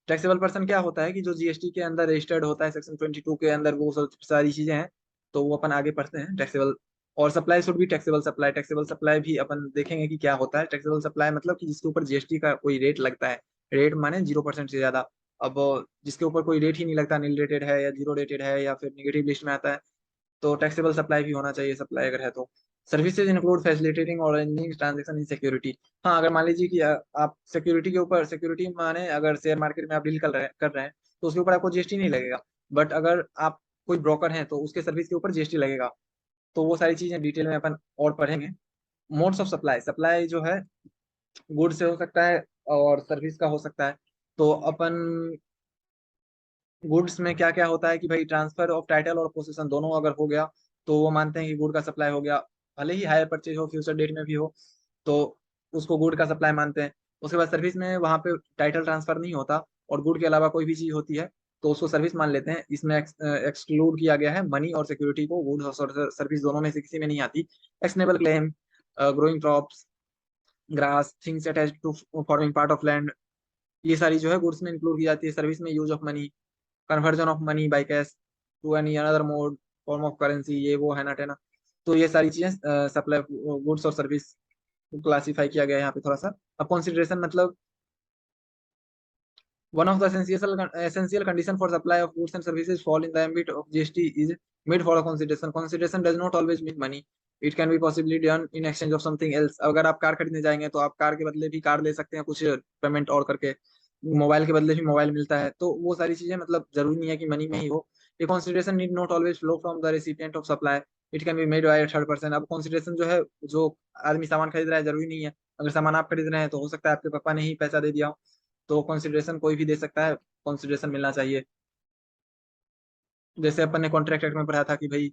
टैक्सेबल पर्सन क्या होता है कि जो जीएसटी के अंदर रजिस्टर्ड होता है, सेक्शन 22 के अंदर वो सब सारी चीजें हैं, तो वो अपन आगे पढ़ते हैं टैक्सेबल। और supply should be taxable supply. Taxable supply भी अपन देखेंगे कि क्या होता है। टैक्सेबल सप्लाई मतलब कि जिसके ऊपर जीएसटी का कोई रेट लगता है, रेट माने 0% से ज्यादा। अब जिसके ऊपर कोई रेट ही नहीं लगता, नील रेटेड है या जीरो रेटेड है या फिर निगेटिव लिस्ट में आता है, तो टैक्सेबल सप्लाई भी होना चाहिए, सप्लाई अगर है तो। सर्विसेज इंक्लूड फैसिलिटेटिंग और अरेंजिंग ट्रांजेक्शन इन सिक्योरिटी। हाँ, अगर मान लीजिए कि आप सिक्योरिटी के ऊपर, सिक्योरिटी माने अगर शेयर मार्केट में आप डील कर रहे हैं तो उसके ऊपर आपको जीएसटी नहीं लगेगा। बट अगर आप कोई ब्रोकर हैं तो उसके सर्विस के ऊपर जीएसटी लगेगा। तो वो सारी चीजें डिटेल में अपन और पढ़ेंगे। मोड्स ऑफ सप्लाई, सप्लाई जो है गुड से हो सकता है और सर्विस का हो सकता है। तो अपन गुड्स में क्या क्या होता है कि भाई ट्रांसफर ऑफ टाइटल और पोजीशन दोनों अगर हो गया तो वो मानते हैं कि गुड का सप्लाई हो गया, भले ही हायर परचेज हो, फ्यूचर डेट में भी हो, तो उसको गुड का सप्लाई मानते हैं। उसके बाद सर्विस में वहां पे टाइटल ट्रांसफर नहीं होता और गुड के अलावा कोई भी चीज होती है तो उसको सर्विस मान लेते हैं। इसमें एक्सक्लूड किया गया है मनी और सिक्योरिटी को, गुड्स और सर्विस दोनों में से किसी में नहीं आती। Actionable claim, growing crops, grass, things attached to forming part of land, ये सारी जो है गुड्स में इंक्लूड की जाती है। सर्विस में use of money, conversion of money by cash to any another mode, form of currency, ये वो है ना टेना। तो ये सारी चीजें सप्लाई गुड्स और सर्विस क्लासिफाई किया गया है यहाँ पे थोड़ा सा। अब कंसिडरेशन मतलब one of the essential condition for supply of goods and services fall in the ambit of GST is made for a consideration. Consideration does not always mean money. It can be possibly done in exchange of something else. अगर आप car खरीदने जाएंगे तो आप car के बदले भी car ले सकते हैं कुछ पेमेंट और करके, मोबाइल के बदले भी मोबाइल मिलता है। तो वो सारी चीजें मतलब जरूरी नहीं है कि मनी में ही हो। ये consideration need not always flow from the recipient of supply. It can be made by a third person. अब consideration जो है, जो आदमी सामान खरीद रहा है, जरूरी नहीं है। अगर सामान आप खरीद रहे हैं तो हो सकता है आपके पापा ने ही पैसा दे दिया हो, तो कंसिडरेशन कोई भी दे सकता है, कंसिडरेशन मिलना चाहिए। जैसे अपन ने कॉन्ट्रैक्ट एक्ट में पढ़ा था कि भाई,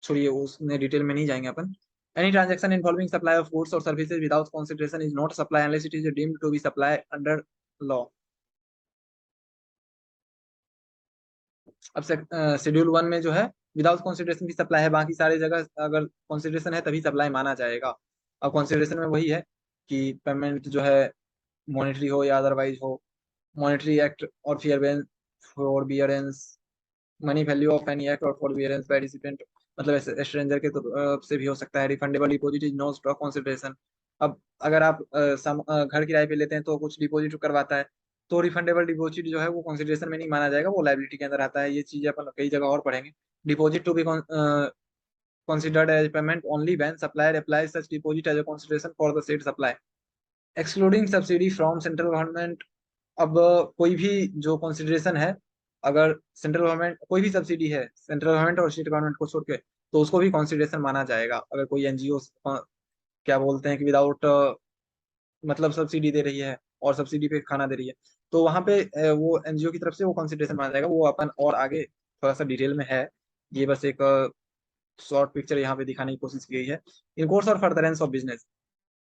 छोड़िए उसने डिटेल में नहीं जाएंगे अपन। Any transaction involving supply of goods और services without consideration is not supply unless it is deemed to be supply under law. अब शेड्यूल 1 में जो है विदाउट कंसिडरेशन भी सप्लाई है, बाकी सारी जगह अगर कंसिडरेशन है तभी सप्लाई माना जाएगा। अब कंसिडरेशन में वही है कि पेमेंट जो है मॉनेटरी हो या अदरवाइज हो, मॉनेटरी एक्ट और forbearance, money value of any act और फॉरबियरेंस बाय रिसिपिएंट, मतलब स्ट्रेंजर के तो से भी हो सकता है। Refundable deposit is no stock consideration. अब अगर आप घर किराए पे लेते हैं तो कुछ डिपॉजिट करवाता है, तो रिफंडेबल डिपॉजिट जो है वो कंसिडरेशन में नहीं माना जाएगा, वो लाइबिलिटी के अंदर आता है। ये चीजें अपन कई जगह और पढ़ेंगे। Deposit to be considered as payment only when supplier applies such deposit as a consideration for the said supply, excluding subsidy from central government अब कोई भी जो कंसिडरेशन है, अगर सेंट्रल गवर्नमेंट कोई भी सब्सिडी है सेंट्रल गवर्नमेंट और स्टेट गवर्नमेंट को छोड़ के, तो उसको भी कंसिडरेशन माना जाएगा। अगर कोई एनजीओ क्या बोलते हैं कि विदाउट मतलब सब्सिडी दे रही है और सब्सिडी पे खाना दे रही है, तो वहां पे वो एनजीओ की तरफ से वो कंसिडरेशन माना जाएगा। वो अपन और आगे थोड़ा सा डिटेल में है, ये बस एक शॉर्ट पिक्चर यहाँ पे दिखाने की कोशिश की गई है। इन कोर्स और फर्दरेंस ऑफ बिजनेस,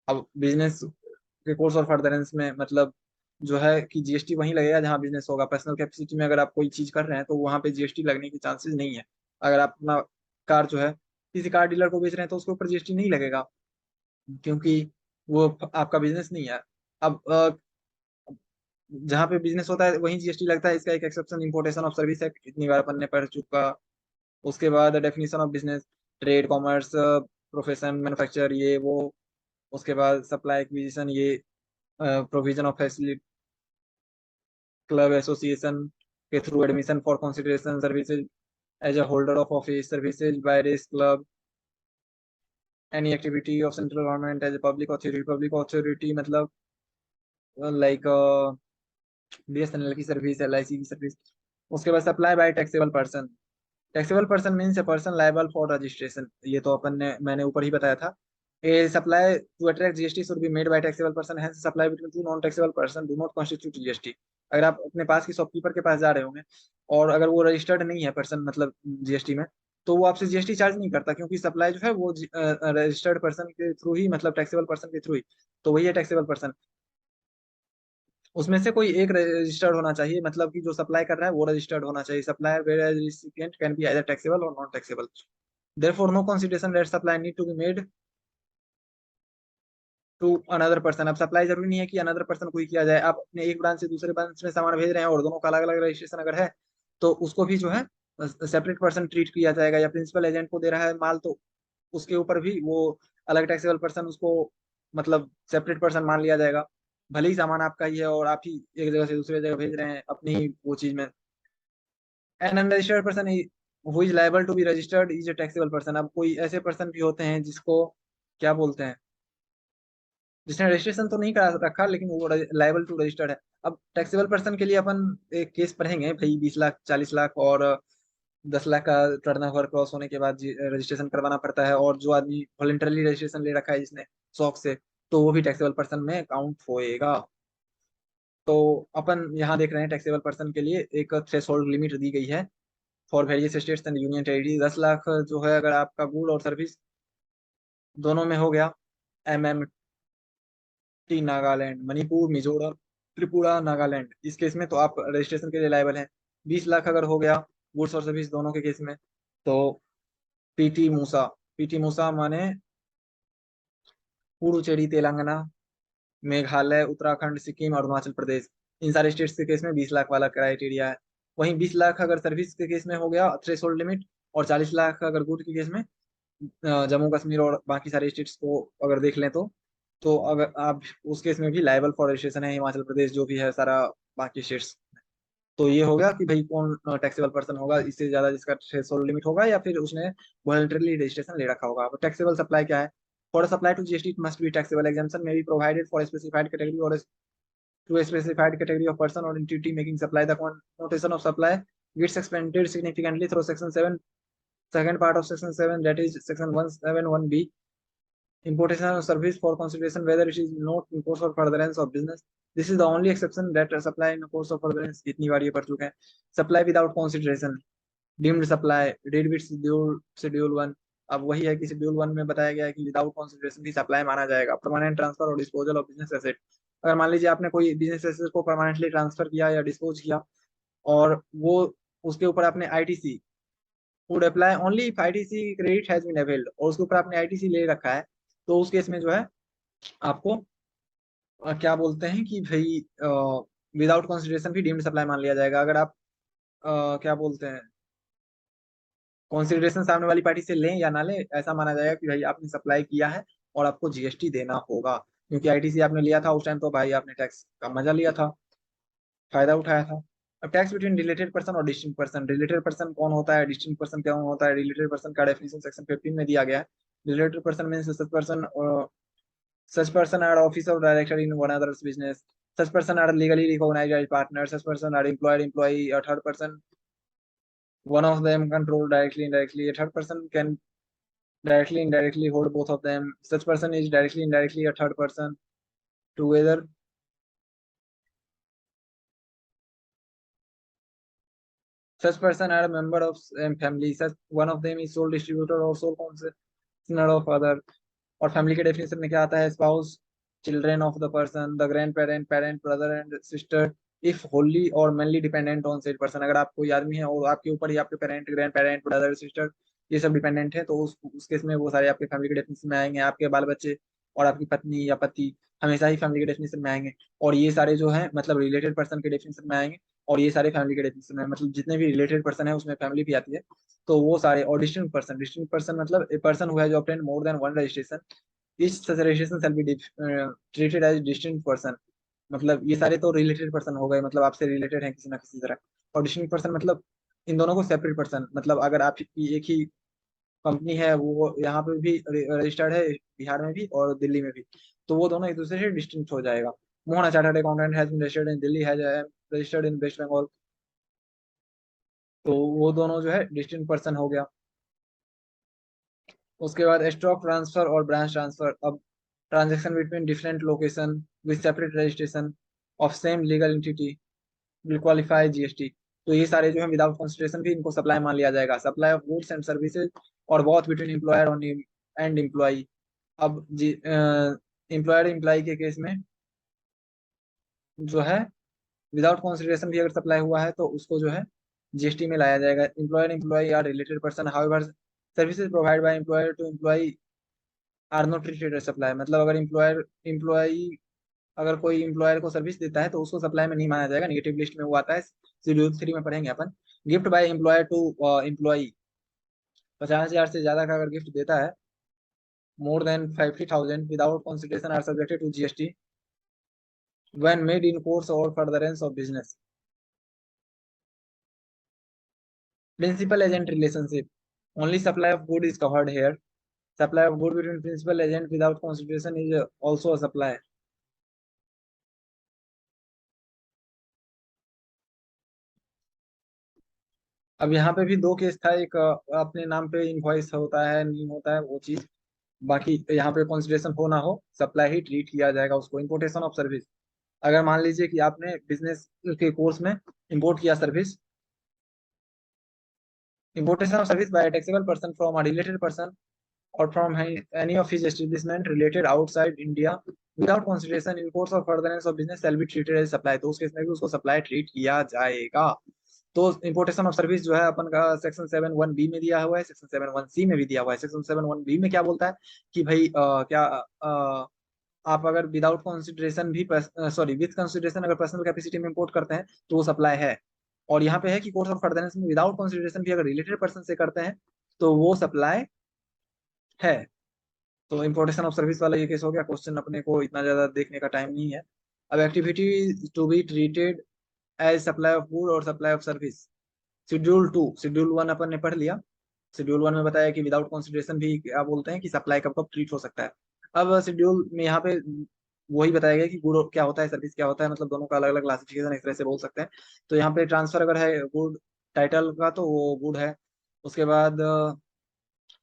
अब बिजनेस के कोर्स और फर्दरेंस में मतलब जो है कि जीएसटी वहीं लगेगा जहाँ बिजनेस होगा। पर्सनल कैपेसिटी में अगर आप कोई चीज कर रहे हैं तो वहां पे जीएसटी लगने की चांसेस नहीं है। अगर आप अपना कार जो है किसी कार डीलर को बेच रहे हैं तो उसके ऊपर जीएसटी नहीं लगेगा, क्योंकि वो आपका बिजनेस नहीं है। अब जहाँ पे बिजनेस होता है वहीं जीएसटी लगता है। इसका एक exception importation of service act इतनी बार अपन ने पढ़ चुका। उसके बाद definition of business, trade, commerce, profession, manufacture, ये वो। उसके बाद सप्लाई एक्विजिशन, ये provision of facility, club association के through admission for consideration services as a holder of office, services by race club, any activity of central government as a public authority मतलब like BSNL की service, LIC की service. उसके बाद supply by taxable person. Taxable person means a person liable for registration, ये तो अपन ने मैंने ऊपर ही बताया था। A supply to attract GST should be made by taxable person, hence supply between two non taxable person do not constitute GST. अगर आप अपने पास की शॉपकीपर के पास जा रहे होंगे और अगर वो रजिस्टर्ड नहीं है पर्सन मतलब जीएसटी में, तो वो आपसे जीएसटी चार्ज नहीं करता, क्योंकि सप्लाई जो है वो रजिस्टर्ड पर्सन के थ्रू ही मतलब टैक्सेबल पर्सन के थ्रू ही, तो वही है टैक्सेबल पर्सन। उसमें से कोई एक रजिस्टर्ड होना चाहिए, मतलब कि जो सप्लाई कर रहा है वो रजिस्टर्ड होना चाहिए। Supplier where recipient can be either taxable और non taxable. Therefore no consideration that supply need to be made to another person. अब सप्लाई जरूरी नहीं है कि अनदर पर्सन को ही किया जाए। आप अपने एक ब्रांच से दूसरे ब्रांच में सामान भेज रहे हैं और दोनों का अलग अलग रजिस्ट्रेशन अगर है, तो उसको भी जो है सेपरेट पर्सन ट्रीट किया जाएगा। या प्रिंसिपल एजेंट को दे रहा है माल, तो उसके ऊपर भी वो अलग टैक्सेबल पर्सन उसको मतलब सेपरेट पर्सन मान लिया जाएगा। भले ही सामान आपका ही है और आप ही एक जगह से दूसरी जगह भेज रहे हैं अपनी ही वो चीज में। An unregistered person who is liable to be registered is a taxable person. अब कोई ऐसे पर्सन भी होते हैं जिसको क्या बोलते हैं, जिसने रजिस्ट्रेशन तो नहीं करा रखा लेकिन वो लायबल टू रजिस्टर्ड है। अब टैक्सेबल पर्सन के लिए अपन एक केस पढ़ेंगे भाई, 20 लाख 40 लाख और 10 लाख का टर्नओवर क्रॉस होने के बाद रजिस्ट्रेशन करवाना पड़ता है। और जो आदमी वॉलंटरली रजिस्ट्रेशन ले रखा है जिसने शौक से, तो वो भी टैक्सेबल पर्सन में काउंट होएगा। तो अपन यहाँ देख रहे हैं टैक्सेबल पर्सन के लिए एक थ्रेशोल्ड लिमिट दी गई है for various states and union territory. 10 lakh जो है अगर आपका गुड और सर्विस दोनों में हो गया, एमएमटी नागालैंड, मणिपुर, मिजोरम, त्रिपुरा, नागालैंड, इस केस में तो आप रजिस्ट्रेशन के लिए लायबल हैं। 20 लाख अगर हो गया गुड्स और सर्विस दोनों के केस में, तो पीटी मूसा, पीटी मूसा माने पुडुचेरी, तेलंगाना, मेघालय, उत्तराखंड, सिक्किम, अरुणाचल प्रदेश, इन सारे स्टेट्स के केस में 20 लाख वाला क्राइटेरिया है। वहीं 20 लाख अगर सर्विस के केस में हो गया थ्रेश होल्ड लिमिट, और 40 लाख अगर गुड के केस में जम्मू कश्मीर और बाकी सारे स्टेट्स को अगर देख लें तो अगर आप उस केस में भी लायबल फॉर रजिस्ट्रेशन है हिमाचल प्रदेश जो भी है सारा बाकी स्टेट्स। तो ये हो गया कि भाई कौन टैक्सेबल पर्सन होगा, इससे ज्यादा जिसका थ्रेशोल्ड लिमिट होगा या फिर उसने वॉलंटरली रजिस्ट्रेशन ले रखा होगा। टैक्सेबल सप्लाई क्या है? For supply to GST it must be taxable, exemption may be provided for specified category और to a specified category of person or entity making supply. The connotation of supply gets expanded significantly through section 7, second part of section 7, that is section 171B. Importation of service for consideration whether it is not in course or furtherance of business. This is the only exception that supply in course of furtherance इतनी बार ये पढ़ चुके हैं। Supply without consideration, deemed supply, deed with schedule 1। अब वही है कि schedule 1 में बताया गया है कि विदाउट कंसिडरेशन भी सप्लाई माना जाएगा। परमानेंट ट्रांसफर और डिस्पोजल ऑफ बिजनेस एसेट, अगर मान लीजिए आपने कोई बिजनेस एसेट को परमानेंटली ट्रांसफर किया या डिस्पोज किया और वो उसके ऊपर आपने ITC would apply only if ITC credit has been availed, और उसके ऊपर आपने आईटीसी ले रखा है, तो उस केस में जो है आपको क्या बोलते हैं कि भाई विदाउट कंसिडरेशन भी डीम्ड सप्लाई मान लिया जाएगा। अगर आप क्या बोलते हैं कंसिडरेशन सामने वाली पार्टी से लें या ना लें, ऐसा माना जाएगा कि भाई आपने सप्लाई किया है और आपको जीएसटी देना होगा, क्योंकि आईटीसी आपने लिया था उस टाइम, तो भाई आपने टैक्स का मजा लिया था, फायदा उठाया था। अब टैक्स बिटवीन रिलेटेड पर्सन और डिस्टिंक्ट पर्सन, रिलेटेड पर्सन कौन होता है, डिस्टिंक्ट पर्सन क्या होता है? रिलेटेड पर्सन का डेफिनेशन सेक्शन 15 में दिया गया है। Related person means such person are officer और director in one others business. Such person are legally recognized as partners. Such person are employed, employee. A third person, one of them control directly, indirectly. A third person can directly, indirectly hold both of them. Such person is directly, indirectly a third person. Together, such person are a member of same family. Such one of them is sole distributor or sole concerner of other. और family के definition में क्या आता है? Spouse, children of the person, the grand parent, parent, brother and sister, if wholly और mainly dependent on said person. अगर आप कोई आदमी है और आपके ऊपर ही आपके parent, grand parent, brother, sister ये सब डिपेंडेंट है, तो उस केस में वो सारे आपके फैमिली के डेफिनेशन में आएंगे। आपके बाल बच्चे और आपकी पत्नी या पति हमेशा ही फैमिली के डेफिनेशन में आएंगे। और ये सारे जो है मतलब रिलेटेड पर्सन के डेफिनेशन में आएंगे। और ये सारे फैमिली के डेफिनेशन में, मतलब जितने भी रिलेटेड पर्सन है उसमें फैमिली भी आती है। तो वो सारे। और डिस्टिंक्ट पर्सन मतलब a person who has obtained more than one registration, each such registration shall be treated as distinct person। मतलब ये सारे तो रिलेटेड पर्सन हो गए, मतलब आपसे रिलेटेड हैं किसी ना किसी तरह। और डिस्टिंक्ट पर्सन मतलब इन दोनों को सेपरेट पर्सन, मतलब अगर आपकी एक ही कंपनी है, वो यहाँ पे भी रजिस्टर्ड है, बिहार में भी और दिल्ली में भी, तो वो दोनों एक दूसरे से डिस्टिंक्ट हो जाएगा। Mohana chartered accountant has been registered in Delhi, has registered in West Bengal, तो वो दोनों जो है डिस्टिंक्ट पर्सन हो गया। उसके बाद स्टॉक ट्रांसफर और ब्रांच ट्रांसफर। अब transaction between different location with separate registration of same legal entity will qualify GST. तो ये सारे जो है विदाउट कंसिडरेशन भी इनको सप्लाई मान लिया जाएगा। Supply of goods and services और both between employer and employee. अब एम्प्लॉयर एम्प्लॉई के केस में जो है विदाउट कंसिडरेशन भी अगर सप्लाई हुआ है तो उसको जो है जीएसटी में लाया जाएगा। Employer employee are related person, however services provide by employer to employee are not treated as supply. मतलब अगर एम्प्लॉयर एम्प्लॉई अगर कोई एम्प्लॉयर को सर्विस देता है तो उसको सप्लाई में नहीं माना जाएगा, नेगेटिव लिस्ट में वो आता है। शेड्यूल 3 में पढ़ेंगे अपन। Gift by employer to employee, 50,000 से ज्यादा का अगर गिफ्ट देता है, more than 50,000 without consideration are subjected to GST when made in course और furtherance of business. Principal agent relationship, only supply of good is covered here. Supply of good between principal agent without consideration is also a supply. अब यहाँ पे भी दो case था, एक अपने नाम पे इनवॉइस होता है नहीं होता है वो चीज, बाकी यहाँ पे कंसिडरेशन हो ना हो सप्लाई ही ट्रीट किया जाएगा उसको। इंपोर्टेशन ऑफ सर्विस, अगर मान लीजिए कि आपने बिजनेस के कोर्स में इंपोर्ट किया service, importation of service by taxable person from a related person or from any of his establishment related outside India without consideration in course of furtherance of business shall be treated as supply। तो उस case में भी उसको supply treat किया जाएगा। तो importation of service जो है अपन का सेक्शन 7(1)(b) में दिया हुआ है, सेक्शन 7(1)(c) में भी दिया हुआ है। सेक्शन 7(1)(b) में क्या बोलता है कि भाई क्या आप अगर विदाउट कंसिडरेशन भी सॉरी विथ कंसिडरेशन अगर पर्सनल कैपेसिटी में इंपोर्ट करते हैं तो वो सप्लाई है। और यहाँ पे है कि कोर्स ऑफ फर्दरेंस में विदाउट कंसिडरेशन भी अगर रिलेटेड पर्सन से करते हैं तो वो सप्लाई है। तो इम्पोर्टेशन ऑफ सर्विस वाला ये केस हो गया। क्वेश्चन अपने को इतना ज्यादा देखने का टाइम नहीं है। अब activity to be treated as supply of good और supply of service. Schedule 2, schedule 1 अपन ने पढ़ लिया। शेड्यूल 1 में बताया कि विदाउट कंसिडरेशन भी क्या बोलते हैं कि सप्लाई कब कब ट्रीट हो सकता है। अब शेड्यूल में यहाँ पे वही बताया गया कि गुड क्या होता है, सर्विस क्या होता है, मतलब दोनों का अलग अलग क्लासिफिकेशन एक तरह से बोल सकते हैं। तो यहाँ पे ट्रांसफर अगर है गुड टाइटल का तो वो गुड है। उसके बाद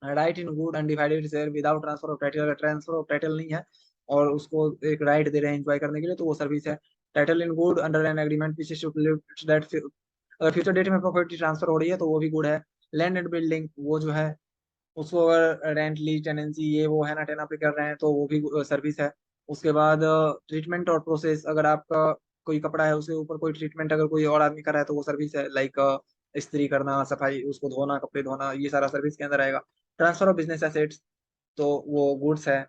right in good undivided share without transfer of title, अगर ट्रांसफर ऑफ टाइटल नहीं है और उसको एक राइट दे रहे हैं एंजॉय करने के लिए तो वो सर्विस है। Title in good under an agreement which stipulates that अगर फ्यूचर डेट में प्रॉपर्टी ट्रांसफर हो रही है तो वो भी गुड है। लैंड एंड बिल्डिंग वो जो है उसको अगर रेंट लीज टेनेंसी ये वो है ना टेना पे कर रहे हैं तो वो भी सर्विस है। उसके बाद ट्रीटमेंट और प्रोसेस, अगर आपका कोई कपड़ा है उसके ऊपर कोई ट्रीटमेंट अगर कोई और आदमी कर रहा है तो वो सर्विस है। लाइक इस्त्री करना, सफाई, उसको धोना, कपड़े धोना, ये सारा सर्विस के अंदर आएगा। ट्रांसफर ऑफ बिजनेस एसेट्स तो वो गुड्स है।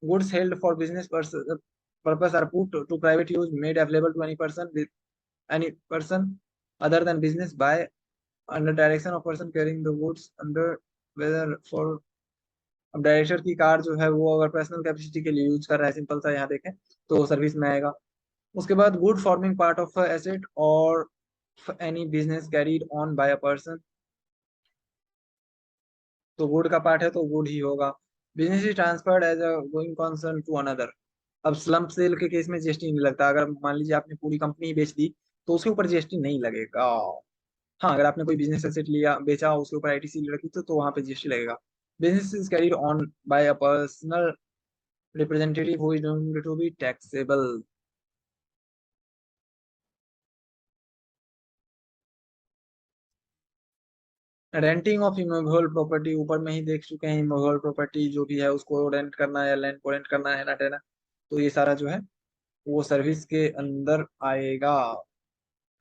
Goods held for business purpose are put to private use made available to any person other than business by under direction of person carrying the goods under whether for। अब director की car जो है वो अगर personal capacity के लिए use कर रहा है, सिंपल सा यहाँ देखें तो सर्विस में आएगा। उसके बाद good forming part of asset और any business carried on by a person, तो गुड का पार्ट है तो गुड ही होगा। Business is transferred as a going concern to another. अब स्लम्प सेल के केस में जीएसटी नहीं लगता। अगर मान लीजिए आपने पूरी कंपनी बेच दी तो उसके ऊपर जीएसटी नहीं लगेगा। हाँ, अगर आपने कोई बिजनेस एसेट लिया, बेचा, उसके ऊपर आईटीसी रखी तो वहां पे जीएसटी लगेगा। Business is carried on by a personal representative who is deemed to be taxable. Renting of immovable property, ऊपर में ही देख चुके हैं। इमूवेबल प्रॉपर्टी जो भी है उसको रेंट करना है, लैंड को रेंट करना है ना टेना, तो ये सारा जो है वो सर्विस के अंदर आएगा।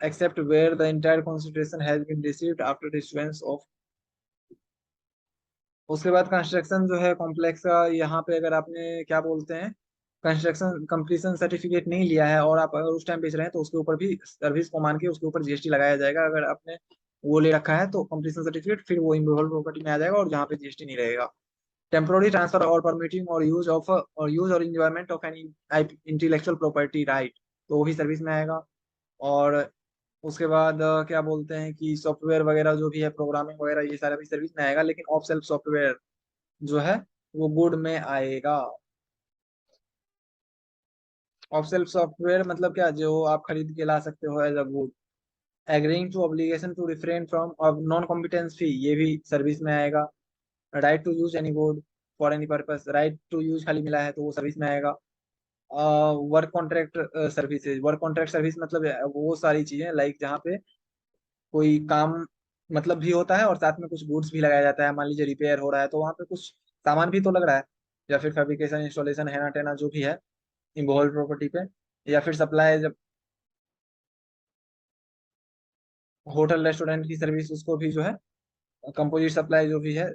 Except where the entire consideration has been received after issuance of. उसके बाद कंस्ट्रक्शन जो है कॉम्प्लेक्स का, यहाँ पे अगर आपने क्या बोलते हैं कंस्ट्रक्शन कंप्लीशन सर्टिफिकेट नहीं लिया है और आप अगर उस टाइम बेच रहे हैं तो उसके ऊपर भी सर्विस को मान के उसके ऊपर जीएसटी लगाया जाएगा। अगर आपने वो ले रखा है तो कंप्लीशन सर्टिफिकेट फिर वो इमूवेबल प्रॉपर्टी में आ जाएगा और जहाँ पे जीएसटी नहीं रहेगा। टेम्पोररी ट्रांसफर और परमिटिंग और यूज और enjoyment of any intellectual property right, तो वो भी सर्विस में आएगा। और उसके बाद क्या बोलते हैं कि सॉफ्टवेयर वगैरह जो भी है, प्रोग्रामिंग वगैरह, ये सारा भी सर्विस में आएगा। लेकिन ऑफ सेल्फ सॉफ्टवेयर जो है वो गुड में आएगा। ऑफ सेल्फ सॉफ्टवेयर मतलब क्या, जो आप खरीद के ला सकते हो as a good. Agreeing to obligation to refrain from non competence fee, ये भी सर्विस में आएगा। Right to use any good for any purpose, right to use खाली मिला है तो वो सर्विस में आएगा। Work contract services, work contract service मतलब वो सारी चीजें लाइक जहाँ पे कोई काम मतलब भी होता है और साथ में कुछ गुड्स भी लगाया जाता है। मान लीजिए रिपेयर हो रहा है तो वहाँ पे कुछ सामान भी तो लग रहा है, या फिर फैब्रिकेशन इंस्टॉलेशन है ना टेना जो भी है इन्वॉल्व प्रॉपर्टी पे। या फिर सप्लाई, जब होटल रेस्टोरेंट की सर्विस उसको भी जो है कंपोजिट सप्लाई जो भी है,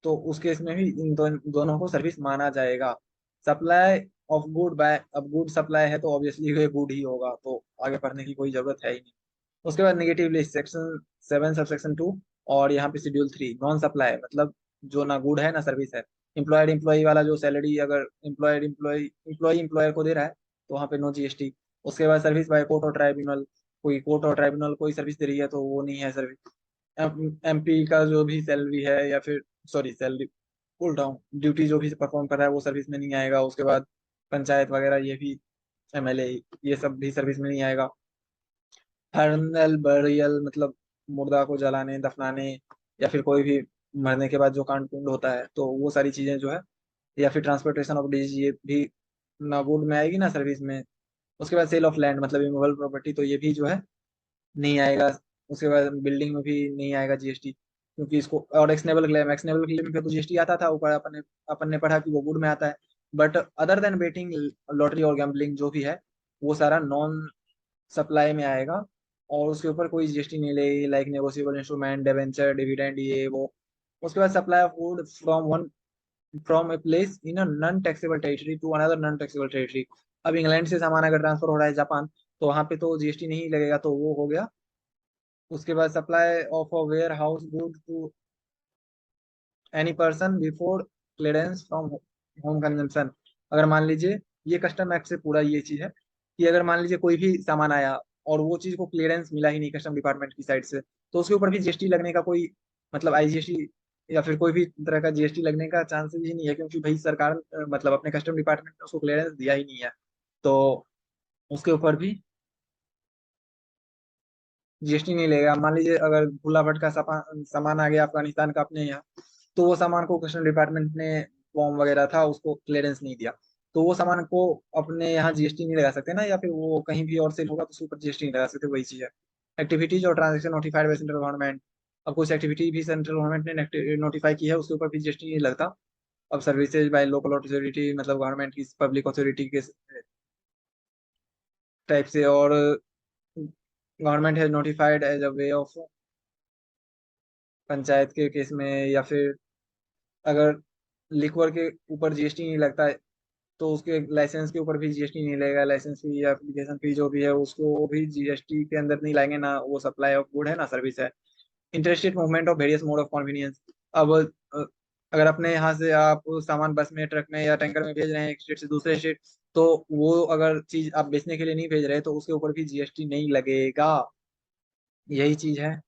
तो उस केस में भी इन दोनों को सर्विस माना जाएगा। सप्लाई ऑफ गुड बाय, अब गुड सप्लाई है तो ऑब्वियसली ये गुड ही होगा, तो आगे पढ़ने की कोई जरूरत है ही नहीं। उसके बाद नेगेटिव लिस्ट सेक्शन 7 सबसेक्शन 2, और यहाँ पे शेड्यूल 3 नॉन सप्लाई मतलब जो ना गुड है ना सर्विस है। एम्प्लॉयड एम्प्लॉय वाला जो सैलरी अगर एम्प्लॉयड एम्प्लॉय एम्प्लॉयर को दे रहा है तो वहाँ पे नो जीएसटी। उसके बाद सर्विस बाय कोर्ट और ट्राइब्यूनल, कोई कोर्ट और ट्राइब्यूनल कोई सर्विस दे रही है तो वो नहीं है सर्विस। एमपी का जो भी सैलरी है या फिर सॉरी सैलरी बोल रहा हूँ, ड्यूटी जो भी परफॉर्म कर रहा है वो सर्विस में नहीं आएगा। उसके बाद पंचायत वगैरह ये भी, एमएलए, ये सब भी सर्विस में नहीं आएगा। फर्नल बरियल मतलब मुर्दा को जलाने दफनाने या फिर कोई भी मरने के बाद जो कांड कुंड होता है तो वो सारी चीजें जो है, या फिर ट्रांसपोर्टेशन ऑफ डिजीज, ये भी ना गुड में आएगी ना सर्विस में। उसके बाद सेल ऑफ लैंड मतलब इमूवेबल प्रॉपर्टी, तो ये भी जो है नहीं आएगा। उसके बाद बिल्डिंग में भी नहीं आएगा जीएसटी, क्योंकि इसको, और एक्सनेबल क्लेम, एक्सनेबल क्लेम पे तो जीएसटी आता था ऊपर, अपन ने पढ़ा कि वो गुड में आता है। But other than betting, lottery और गैम्बलिंग जो भी है वो सारा नॉन सप्लाई में आएगा और उसके ऊपर कोई जीएसटी नहीं लगेगी। Like negotiable instrument, debenture, dividend, ये वो। उसके बाद supply of food from a place in a non taxable territory to another non taxable territory. अब इंग्लैंड से सामान अगर ट्रांसफर हो रहा है जापान, तो वहां पे तो जीएसटी नहीं लगेगा, तो वो हो गया। उसके बाद supply of a warehouse good to any person before clearance from home consumption. अगर मान लीजिए, ये कस्टम एक्ट से पूरा ये चीज है कि अगर मान लीजिए कोई भी सामान आया और वो चीज को क्लियरेंस मिला ही नहीं कस्टम डिपार्टमेंट की साइड से, तो उसके ऊपर भी जीएसटी लगने का कोई मतलब आईजीएसटी या फिर कोई भी तरह का जीएसटी लगने का चांसेस ही नहीं है, क्योंकि भाई सरकार मतलब अपने कस्टम डिपार्टमेंट ने उसको क्लियरेंस दिया ही नहीं है। तो उसके ऊपर भी जीएसटी नहीं लेगा। मान लीजिए अगर भूला भटका सामान आ गया अफगानिस्तान का अपने यहाँ, तो वो सामान को कस्टम डिपार्टमेंट ने, फॉर्म वगैरह था उसको क्लियरेंस नहीं दिया, तो वो सामान को अपने यहाँ जीएसटी नहीं लगा सकते ना, या फिर वो कहीं भी और सेल होगा तो उसके ऊपर जीएसटी नहीं लगा सकते, वही चीज है। एक्टिविटीज और transaction notified by central government, अब कुछ एक्टिविटी भी सेंट्रल गवर्नमेंट ने नोटिफाई की है उसके ऊपर भी जीएसटी नहीं लगता। अब सर्विसेज बाय लोकल अथॉरिटी मतलब गवर्नमेंट की पब्लिक अथॉरिटी के टाइप से, और government has notified as a way of, panchayat के केस में, या फिर अगर लिक्वर के ऊपर जीएसटी नहीं लगता है तो उसके लाइसेंस के ऊपर भी जीएसटी नहीं लगेगा। लाइसेंस फी या एप्लीकेशन फी जो भी है उसको वो भी जीएसटी के अंदर नहीं लाएंगे ना, वो सप्लाई ऑफ गुड है ना सर्विस है। Interstate movement of various mode of convenience, अब अगर अपने यहाँ से आप सामान बस में, ट्रक में या टैंकर में भेज रहे हैं एक स्टेट से दूसरे स्टेट, तो वो अगर चीज आप बेचने के लिए नहीं भेज रहे तो उसके ऊपर भी जीएसटी नहीं लगेगा। यही चीज है।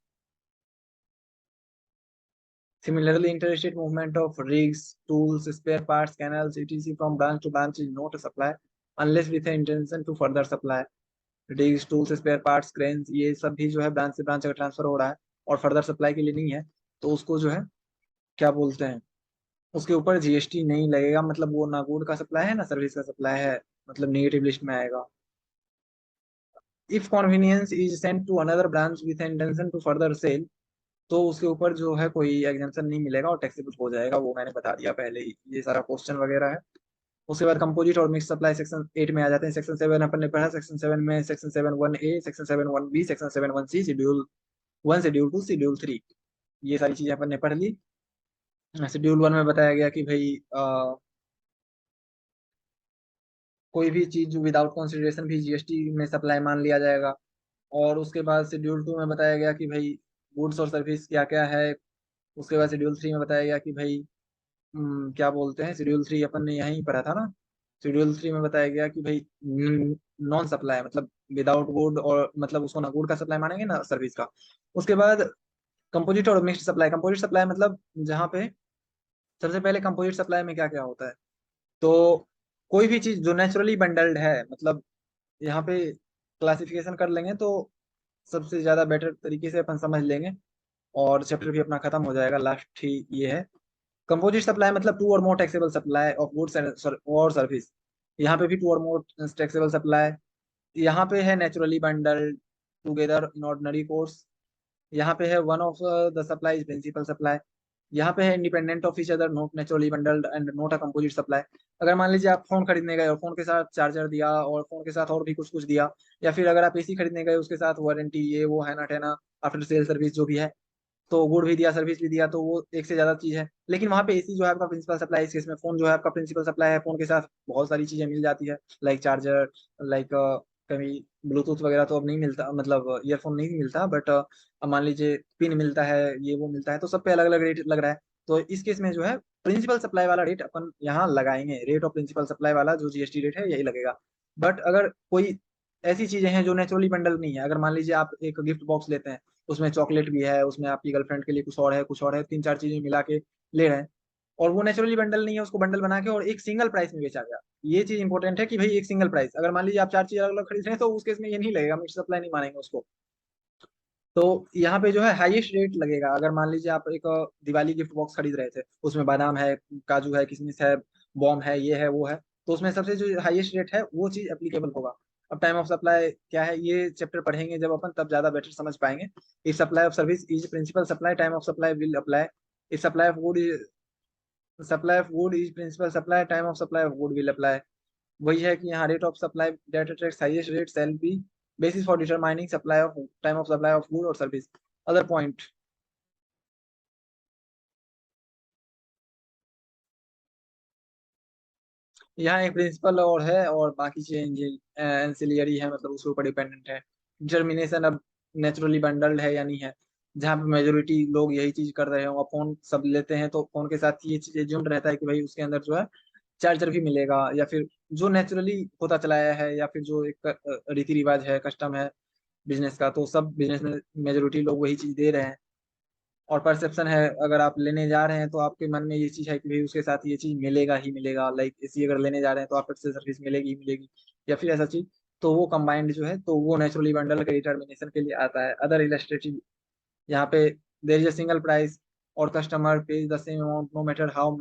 Similarly, interstate movement of rigs, tools, spare parts, canals, etc. from branch to branch is not a supply. Unless with intention to further supply. Digs, tools, spare parts, cranes, ये सब भी जो है ब्रांच से ब्रांच अगर transfer हो रहा है और फर्दर सप्लाई के लिए नहीं है, तो उसको जो है क्या बोलते हैं, उसके ऊपर जीएसटी नहीं लगेगा। मतलब वो ना गुड का सप्लाई है ना सर्विस का सप्लाई है, मतलब नेगेटिव लिस्ट में आएगा। If convenience is sent to another branch with intention to further sale, तो उसके ऊपर जो है कोई एग्जाम्पशन नहीं मिलेगा और टैक्सेबल हो जाएगा। वो मैंने बता दिया पहले ही, ये सारा क्वेश्चन वगैरह है। उसके बाद कंपोजिट और मिक्स सप्लाई सेक्शन 8 में आ जाते हैं। सेक्शन 7 अपन ने पढ़ा। सेक्शन 7 में section 7(1)(a), section 7(1)(b), section 7(1)(c), schedule 1, schedule 2, schedule 3, ये सारी चीजें अपन ने पढ़ ली। शेड्यूल 1 में बताया गया कि भाई कोई भी चीज विदाउट कंसिडरेशन भी जीएसटी में सप्लाई मान लिया जाएगा। और उसके बाद शेड्यूल 2 में बताया गया कि भाई गुड्स और सर्विस क्या क्या है। उसके बाद शेड्यूल 3 में बताया गया कि भाई क्या बोलते हैं, शेड्यूल 3 अपन ने यहीं पढ़ा था ना। शेड्यूल 3 में बताया गया कि भाई नॉन सप्लाई मतलब विदाउट गुड, और मतलब उसको ना गुड का सप्लाई मानेंगे ना सर्विस का। उसके बाद कंपोजिट और मिक्स्ड सप्लाई। कंपोजिट सप्लाई मतलब जहाँ पे सबसे पहले कंपोजिट सप्लाई में क्या क्या होता है, तो कोई भी चीज जो नेचुरली बंडल्ड है, मतलब यहाँ पे क्लासिफिकेशन कर लेंगे तो सबसे ज्यादा बेटर तरीके से अपन समझ लेंगे और चैप्टर भी अपना खत्म हो जाएगा। लास्ट ही ये है। कंपोजिट सप्लाई मतलब टू और more taxable supply of goods and और सर्विस। यहाँ पे भी टू और मोर टैक्सेबल सप्लाई। यहाँ पे है naturally bundled together in ordinary course. यहाँ पे है one of the supply principal supply. यहाँ पे है independent of each other, not naturally bundled and not a composite supply. अगर मान लीजिए आप फोन खरीदने गए और फोन के साथ चार्जर दिया और फोन के साथ और भी कुछ कुछ दिया, या फिर अगर आप एसी खरीदने गए उसके साथ वारंटी ये वो है ना ठेना, आफ्टर सेल सर्विस जो भी है, तो गुड भी दिया सर्विस भी दिया, तो वो एक से ज्यादा चीज है। लेकिन वहाँ पे एसी जो है आपका प्रिंसिपल सप्लाई, इस केस में फोन जो है आपका प्रिंसिपल सप्लाई है। फोन के साथ बहुत सारी चीजें मिल जाती है, लाइक चार्जर, लाइक कभी ब्लूटूथ वगैरह तो अब नहीं मिलता, मतलब ईयरफोन नहीं मिलता, बट अब मान लीजिए पिन मिलता है, ये वो मिलता है, तो सब पे अलग अलग रेट लग रहा है। तो इस केस में जो है प्रिंसिपल सप्लाई वाला रेट अपन यहाँ लगाएंगे। रेट ऑफ प्रिंसिपल सप्लाई वाला जो जीएसटी रेट है यही लगेगा। बट अगर कोई ऐसी चीजें हैं जो नेचुरली बंडल नहीं है, अगर मान लीजिए आप एक गिफ्ट बॉक्स लेते हैं, उसमें चॉकलेट भी है, उसमें आपकी गर्लफ्रेंड के लिए कुछ और है, कुछ और है, तीन चार चीजें मिला के ले रहे हैं, और वो नेचुरली बंडल नहीं है, उसको बंडल बना के और एक सिंगल प्राइस में बेचा गया। ये चीज इंपॉर्टेंट है कि भाई एक सिंगल प्राइस। अगर मान लीजिए आप चार चीज अलग अलग खरीद रहे हैं तो उस केस में ये नहीं लगेगा, मिक्स सप्लाई नहीं मानेंगे उसको। तो यहाँ पे जो है हाईएस्ट रेट लगेगा। अगर मान लीजिए आप एक दिवाली गिफ्ट बॉक्स खरीद रहे थे, उसमें बादाम है, काजू है, किशमिश है, बॉम है, ये है वो है, तो उसमें सबसे जो हाईएस्ट रेट है वो चीज एप्लीकेबल होगा। अब टाइम ऑफ सप्लाई क्या है, ये चैप्टर पढ़ेंगे जब अपन, तब ज्यादा बेटर समझ पाएंगे। If supply of service is principal supply, time of supply will apply. If supply of good is principal supply, time of supply of good will apply. वही है कि यहाँ rate of supply that attracts highest rate shall be basis for determining supply of time of supply of good or service. Other point, यहाँ एक principal और है और बाकी चीजें एंसिलियरी है, मतलब उसके ऊपर डिपेंडेंट है। डिटर्मिनेशन अब नेचुरली बंडल्ड है या नहीं है, जहाँ पे मेजोरिटी लोग यही चीज कर रहे हो, फोन सब लेते हैं तो फोन के साथ ये चीज एज्यूम्ड रहता है कि भाई उसके अंदर जो है चार्जर भी मिलेगा, या फिर जो नेचुरली होता चला आया है, या फिर जो एक रीति रिवाज है, कस्टम है बिजनेस का, तो सब बिजनेस में मेजोरिटी लोग वही चीज दे रहे हैं। और परसेप्शन है, अगर आप लेने जा रहे हैं तो आपके मन में ये चीज है कि भाई उसके साथ ये चीज मिलेगा ही मिलेगा, लाइक एसी अगर लेने जा रहे हैं तो आपको सर्विस मिलेगी ही मिलेगी, या फिर ऐसा चीज। तो वो कंबाइंड जो है तो वो नेचुरली बंडल के डिटर्मिनेशन के लिए आता है। अदर इलस्ट्रेटिव, यहाँ पे there is a single price और customer pays the same amount no matter how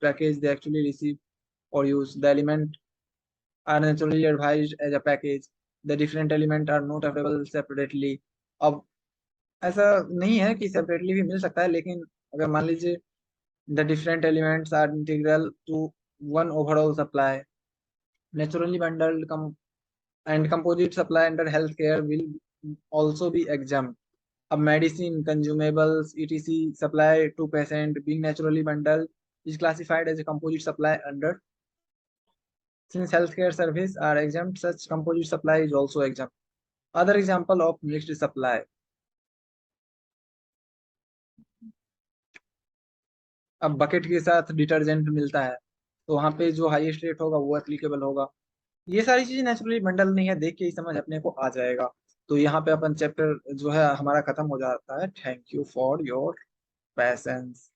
package they actually receive और use the element are naturally advised as a package, the different element are not available separately. अब ऐसा नहीं है कि separately भी मिल सकता है, लेकिन अगर मान लीजिए the different elements are integral to one overall supply, naturally bundled and composite supply under healthcare will also be exempt. A medicine, consumables, etc. supply to patient being naturally bundled is classified as a composite supply under. Since healthcare service are exempt, such composite supply is also exempt. Other example of mixed supply. अब bucket के साथ detergent मिलता है, तो वहां पे जो highest rate होगा वो एप्लीकेबल होगा। ये सारी चीजें नेचुरली बंडल नहीं है, देख के ही समझ अपने को आ जाएगा। तो यहाँ पे अपन चैप्टर जो है हमारा खत्म हो जाता है। Thank you for your patience.